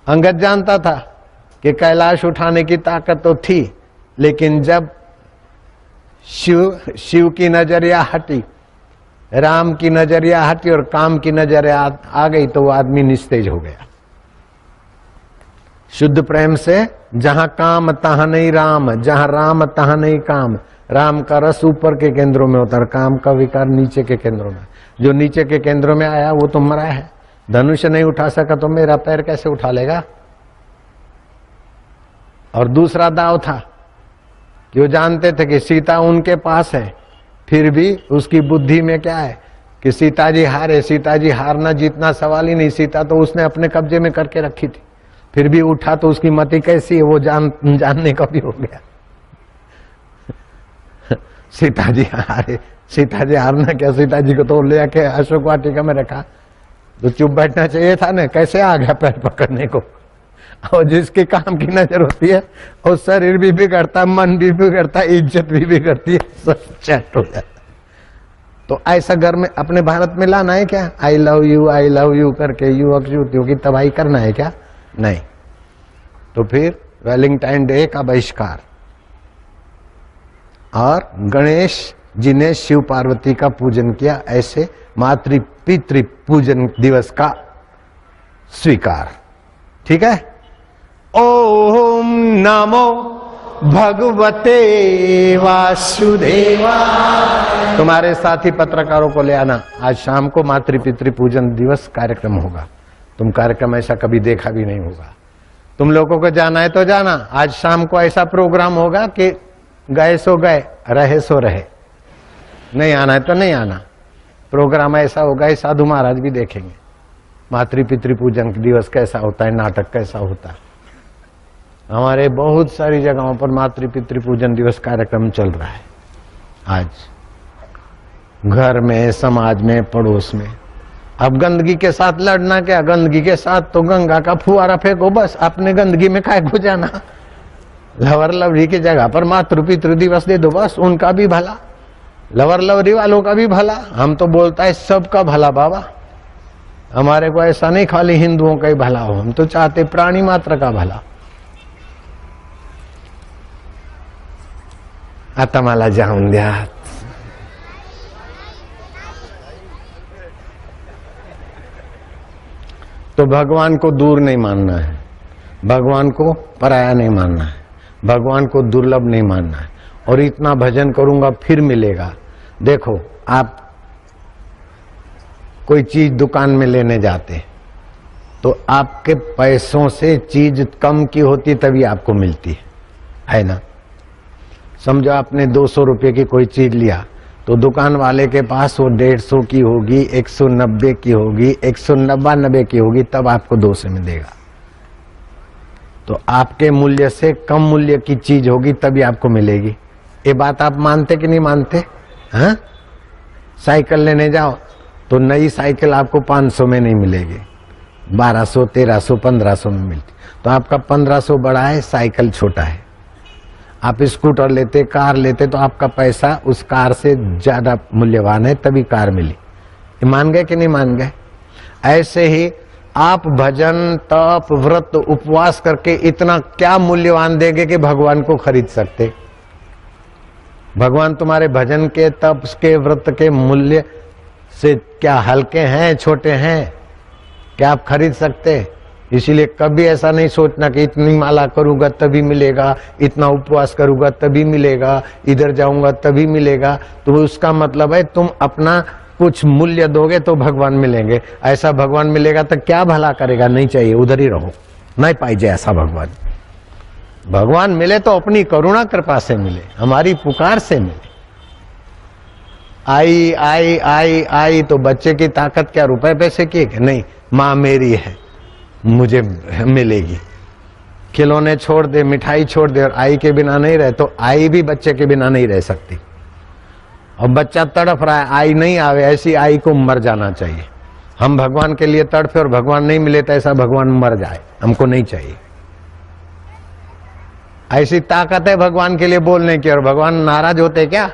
अंगद जानता था कि कैलाश उठाने की ताकत तो थी, लेकिन जब शिव की नजरिया हटी, राम की नजरिया हटी और काम की नजरिया आ गई तो वो आदमी निस्तेज हो गया। शुद्ध प्रेम से जहां काम तहां नहीं राम, जहां राम तहां नहीं काम। राम का रस ऊपर के केंद्रों में होता है, काम का विकार नीचे के केंद्रों में। जो नीचे के केंद्रों में आया वो तो मरा है। धनुष नहीं उठा सका तो मेरा पैर कैसे उठा लेगा। और दूसरा दाव था कि वो जानते थे कि सीता उनके पास है, फिर भी उसकी बुद्धि में क्या है कि सीता जी हारे। सीता जी हारना जीतना सवाल ही नहीं, सीता तो उसने अपने कब्जे में करके रखी थी, फिर भी उठा तो उसकी मति कैसी है वो जानने का भी हो गया। सीता जी हारे, सीता जी हारना क्या, सीता जी को तो ले आके अशोक वाटिका में रखा तो चुप बैठना चाहिए था ना, कैसे आ गया पैर पकड़ने को। और जिसके काम की नजर होती है और शरीर भी बिगड़ता, मन भी बिगड़ता, इज्जत भी बिगड़ती है, सब चैट हो जाता। तो ऐसा घर में अपने भारत में लाना है क्या? आई लव यू करके युवक युवतियों की तबाही करना है क्या? नहीं। तो फिर वैलेंटाइन डे का बहिष्कार। और गणेश जी ने शिव पार्वती का पूजन किया, ऐसे मातृ पितृ पूजन दिवस का स्वीकार। ठीक है। ओम नमो भगवते वासुदेवाय। तुम्हारे साथी पत्रकारों को ले आना, आज शाम को मातृ पितृ पूजन दिवस कार्यक्रम होगा। तुम कार्यक्रम ऐसा कभी देखा भी नहीं होगा। तुम लोगों को जाना है तो जाना। आज शाम को ऐसा प्रोग्राम होगा कि गए सो गए, रहे सो रहे। नहीं आना है तो नहीं आना। प्रोग्राम ऐसा होगा, साधु महाराज भी देखेंगे मातृ पितृ पूजन दिवस कैसा होता है, नाटक कैसा होता है। हमारे बहुत सारी जगहों पर मातृ पितृ पूजन दिवस कार्यक्रम चल रहा है आज, घर में, समाज में, पड़ोस में। अब गंदगी के साथ लड़ना क्या, गंदगी के साथ तो गंगा का फुहारा फेंको बस, अपने गंदगी में काय को जाना। लवर लवरी की जगह पर मातृ पितृ दिवस दे दो बस, उनका भी भला, लवर लवरी वालों का भी भला। हम तो बोलता है सबका भला बाबा। हमारे को ऐसा नहीं खाली हिंदुओं का ही भला हो, हम तो चाहते प्राणी मात्र का भला। आता मला जाऊन द्या। तो भगवान को दूर नहीं मानना है, भगवान को पराया नहीं मानना है, भगवान को दुर्लभ नहीं मानना है। और इतना भजन करूंगा फिर मिलेगा। देखो, आप कोई चीज दुकान में लेने जाते तो आपके पैसों से चीज कम की होती तभी आपको मिलती है ना। समझो आपने 200 रुपये की कोई चीज लिया तो दुकान वाले के पास वो 150 की होगी, 190 की होगी, 199 की होगी, तब आपको 200 में देगा। तो आपके मूल्य से कम मूल्य की चीज होगी तभी आपको मिलेगी। ये बात आप मानते कि नहीं मानते? हाँ, साइकिल लेने जाओ तो नई साइकिल आपको 500 में नहीं मिलेगी, 1200, 1300, 1500 में मिलती। तो आपका 1500 बड़ा है, साइकिल छोटा है। आप स्कूटर लेते, कार लेते तो आपका पैसा उस कार से ज्यादा मूल्यवान है, तभी कार मिली। ये मान गए कि नहीं मान गए? ऐसे ही आप भजन, तप, व्रत, उपवास करके इतना क्या मूल्यवान देंगे कि भगवान को खरीद सकते? भगवान तुम्हारे भजन के, तप के, व्रत के मूल्य से क्या हल्के हैं, छोटे हैं? क्या आप खरीद सकते? इसीलिए कभी ऐसा नहीं सोचना कि इतनी माला करूंगा तभी मिलेगा, इतना उपवास करूंगा तभी मिलेगा, इधर जाऊंगा तभी मिलेगा। तो उसका मतलब है तुम अपना कुछ मूल्य दोगे तो भगवान मिलेंगे। ऐसा भगवान मिलेगा तो क्या भला करेगा? नहीं चाहिए, उधर ही रहो, नहीं पाइजे ऐसा भगवान। भगवान मिले तो अपनी करुणा कृपा से मिले, हमारी पुकार से मिले। आई आई आई आई तो बच्चे की ताकत क्या रुपए पैसे की? नहीं, माँ मेरी है, मुझे मिलेगी। खिलौने छोड़ दे, मिठाई छोड़ दे और आई के बिना नहीं रहे, तो आई भी बच्चे के बिना नहीं रह सकती। और बच्चा तड़फ रहा है, आई नहीं आवे, ऐसी आई को मर जाना चाहिए। हम भगवान के लिए तड़फे और भगवान नहीं मिले तो ऐसा भगवान मर जाए, हमको नहीं चाहिए। ऐसी ताकत है भगवान के लिए बोलने की। और भगवान नाराज होते क्या?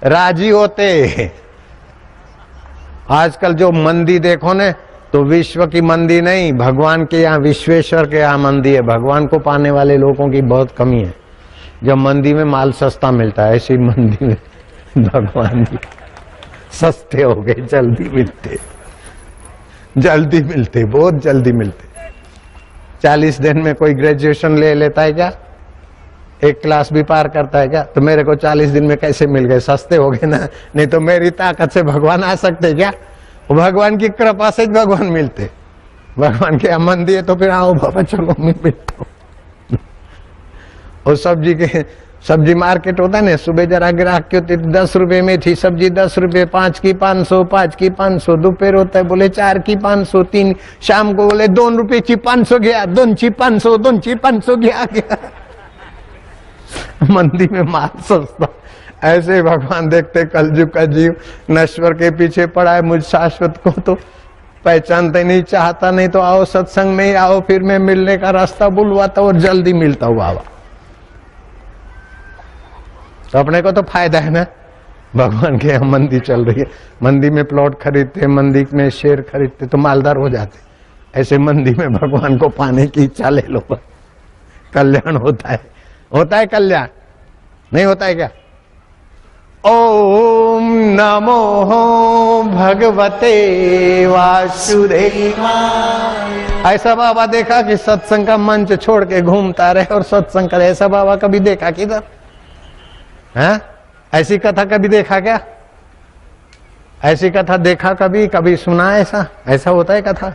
राजी होते। आजकल जो मंदी देखो ने, तो विश्व की मंदी नहीं, भगवान के यहाँ, विश्वेश्वर के यहाँ मंदी है। भगवान को पाने वाले लोगों की बहुत कमी है। जब मंदी में माल सस्ता मिलता है, ऐसी मंदी में भगवान भी सस्ते हो गए, जल्दी मिलते, जल्दी मिलते, बहुत जल्दी मिलते। 40 दिन में कोई ग्रेजुएशन ले लेता है क्या? एक क्लास भी पार करता है क्या? तो मेरे को 40 दिन में कैसे मिल गए? सस्ते हो गए ना। नहीं तो मेरी ताकत से भगवान आ सकते क्या? भगवान की कृपा से भगवान मिलते। भगवान के अमन दिए तो फिर आओ बाबा, चलो मैं मिलता हूँ। और सब्जी मार्केट होता है ना, सुबह जरा ग्राहक की होती 10 रुपए में थी सब्जी, 10 रुपए, 5 की 500, 5 की 500। दोपहर होता है बोले 4 की 500, 3 शाम को बोले 2 रुपए की 500 गया, 2 की 500, 2 की 500 गया। मंदी में माल सस्ता। ऐसे भगवान देखते कलयुग का जीव नश्वर के पीछे पड़ा है, मुझ शाश्वत को तो पहचानते नहीं, चाहता नहीं। तो आओ सत्संग में ही आओ, फिर मैं मिलने का रास्ता बुलवाता और जल्दी मिलता हूँ बाबा। तो अपने को तो फायदा है ना। भगवान के यहाँ मंदी चल रही है, मंदी में प्लॉट खरीदते, मंदी में शेयर खरीदते तो मालदार हो जाते। ऐसे मंदी में भगवान को पाने की इच्छा ले लो, कल्याण होता है। होता है कल्याण, नहीं होता है क्या? ओम नमो भगवते वासुदेवाय। ऐसा बाबा देखा कि सत्संग का मंच छोड़ के घूमता रहे और सत्संग करे? ऐसा बाबा कभी देखा किधर? हैं? ऐसी कथा कभी देखा क्या? ऐसी कथा देखा कभी? कभी सुना ऐसा? ऐसा होता है कथा?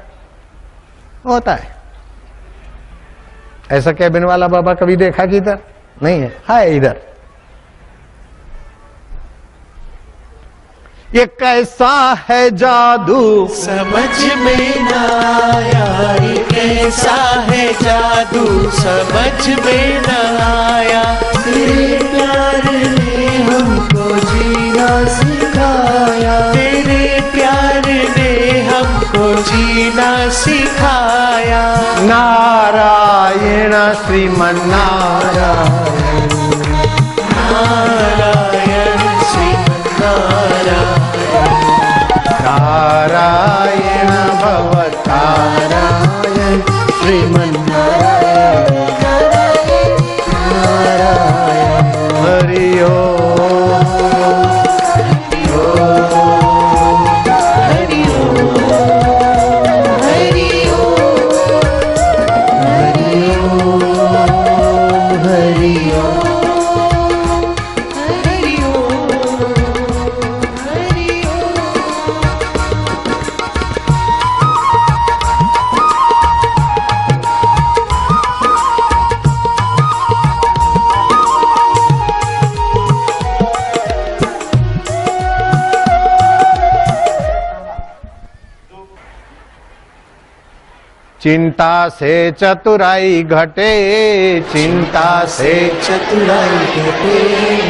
होता है। ऐसा कैबिन वाला बाबा कभी देखा कि इधर? नहीं है, है इधर। ये कैसा है जादू समझ में न आया, ये कैसा है जादू समझ में न आया। तेरे प्यार ने हमको जीना सिखाया, तेरे प्यार ने हमको जीना सिखाया। नारायण श्रीमन नारायण, नारायण श्रीमन नारायण, नारायण भव श्रीमन्नारायण नारायण नारायण। हरि ओम हरि ओम हरि ओम हरि ओम हरि ओम हरि ओम हरि ओम। चिंता से चतुराई घटे, चिंता से चतुराई घटे,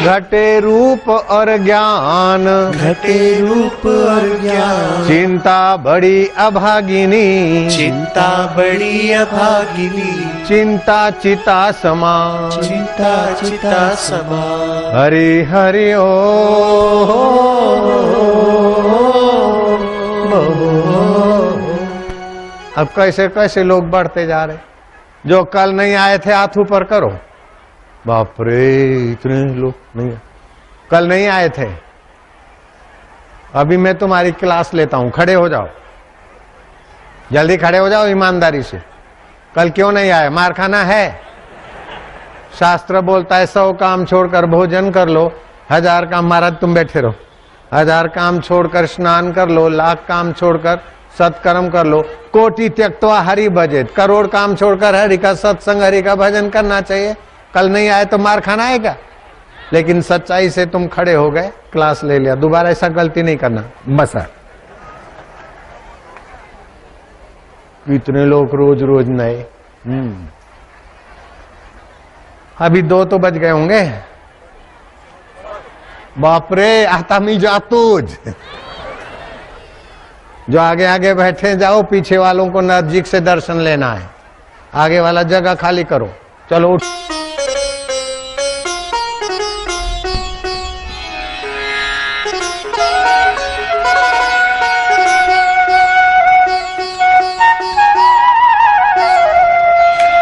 घटे रूप और ज्ञान, घटे रूप और ज्ञान। चिंता बड़ी अभागिनी, चिंता बड़ी अभागिनी, चिंता चिता समा, चिंता चिता समा। हरि हरि अब कैसे कैसे लोग बढ़ते जा रहे, जो कल नहीं आए थे हाथ ऊपर करो। बाप रे, इतने लोग नहीं, कल नहीं आए थे। अभी मैं तुम्हारी क्लास लेता हूं, खड़े हो जाओ, जल्दी खड़े हो जाओ ईमानदारी से। कल क्यों नहीं आए? मार खाना है? शास्त्र बोलता है 100 काम छोड़कर भोजन कर लो, 1000 काम, महाराज तुम बैठे रहो, 1000 काम छोड़कर स्नान कर लो, 1,00,000 काम छोड़कर सत्कर्म कर लो, कोटि त्यक्त्वा हरि भजेत, करोड़ काम छोड़कर हरि का सत्संग, हरि का भजन करना चाहिए। कल नहीं आए तो मार खाना है क्या? लेकिन सच्चाई से तुम खड़े हो गए, क्लास ले लिया, दोबारा ऐसा गलती नहीं करना। बस इतने लोग रोज रोज नए। अभी 2 तो बज गए होंगे। बाप रे, आता मी जातूज। जो आगे आगे बैठे जाओ, पीछे वालों को नजदीक से दर्शन लेना है। आगे वाला जगह खाली करो, चलो उठ।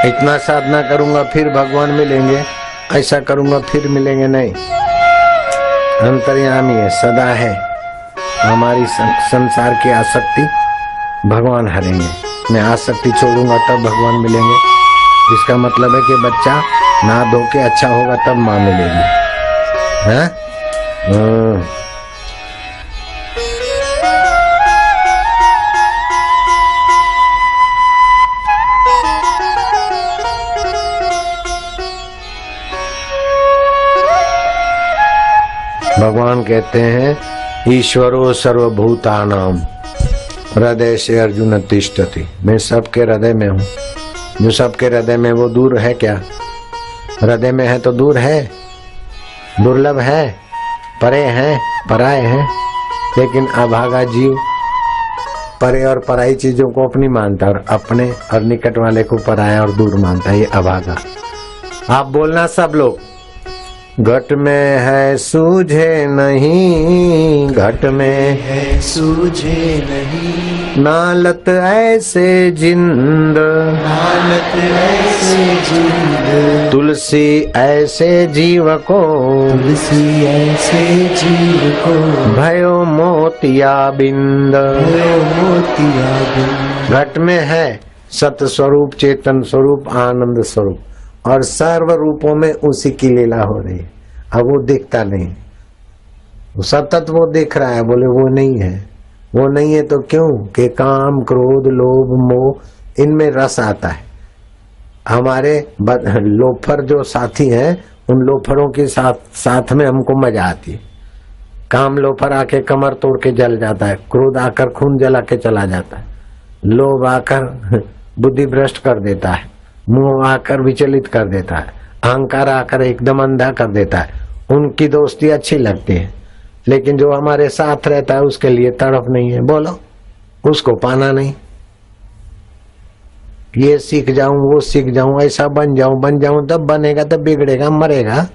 इतना साधना करूंगा फिर भगवान मिलेंगे, ऐसा करूंगा फिर मिलेंगे नहीं। अंतर्यामी है, सदा है। हमारी संसार की आसक्ति भगवान हरेंगे। मैं आसक्ति छोड़ूंगा तब भगवान मिलेंगे। इसका मतलब है कि बच्चा नहा धो के अच्छा होगा तब माँ मिलेगी, है? भगवान कहते हैं ईश्वरो सर्वभूतानाम हृदय से अर्जुन तिष्ठति। मैं सबके हृदय में हूँ। जो सबके हृदय में, वो दूर है क्या? हृदय में है तो दूर है, दुर्लभ है, परे है, पराये है। लेकिन अभागा जीव परे और पराई चीजों को अपनी मानता है और अपने और निकट वाले को पराया और दूर मानता है। ये अभागा। आप बोलना सब लोग, घट में है सूझे नहीं, घट में है सूझे नहीं, नालत ऐसे जिंद, नालत ऐसे जिंद, तुलसी ऐसे जीव को, तुलसी ऐसे जीव को, भयो मोतिया बिंद, भयो मोतिया बिंद। घट में है सत स्वरूप, चेतन स्वरूप, आनंद स्वरूप, और सर्व रूपों में उसी की लीला हो रही है। अब वो दिखता नहीं, सतत वो दिख रहा है। बोले वो नहीं है, वो नहीं है तो क्यों? कि काम, क्रोध, लोभ, मोह, इनमें रस आता है। हमारे लोफर जो साथी हैं, उन लोफरों के साथ में हमको मजा आती है। काम लोफर आके कमर तोड़ के जल जाता है, क्रोध आकर खून जला के चला जाता है, लोभ आकर बुद्धि भ्रष्ट कर देता है, मुंह आकर विचलित कर देता है, अहंकार आकर एकदम अंधा कर देता है। उनकी दोस्ती अच्छी लगती है, लेकिन जो हमारे साथ रहता है उसके लिए तड़प नहीं है। बोलो, उसको पाना नहीं। ये सीख जाऊं, वो सीख जाऊं, ऐसा बन जाऊं तब बनेगा, तब बिगड़ेगा, मरेगा।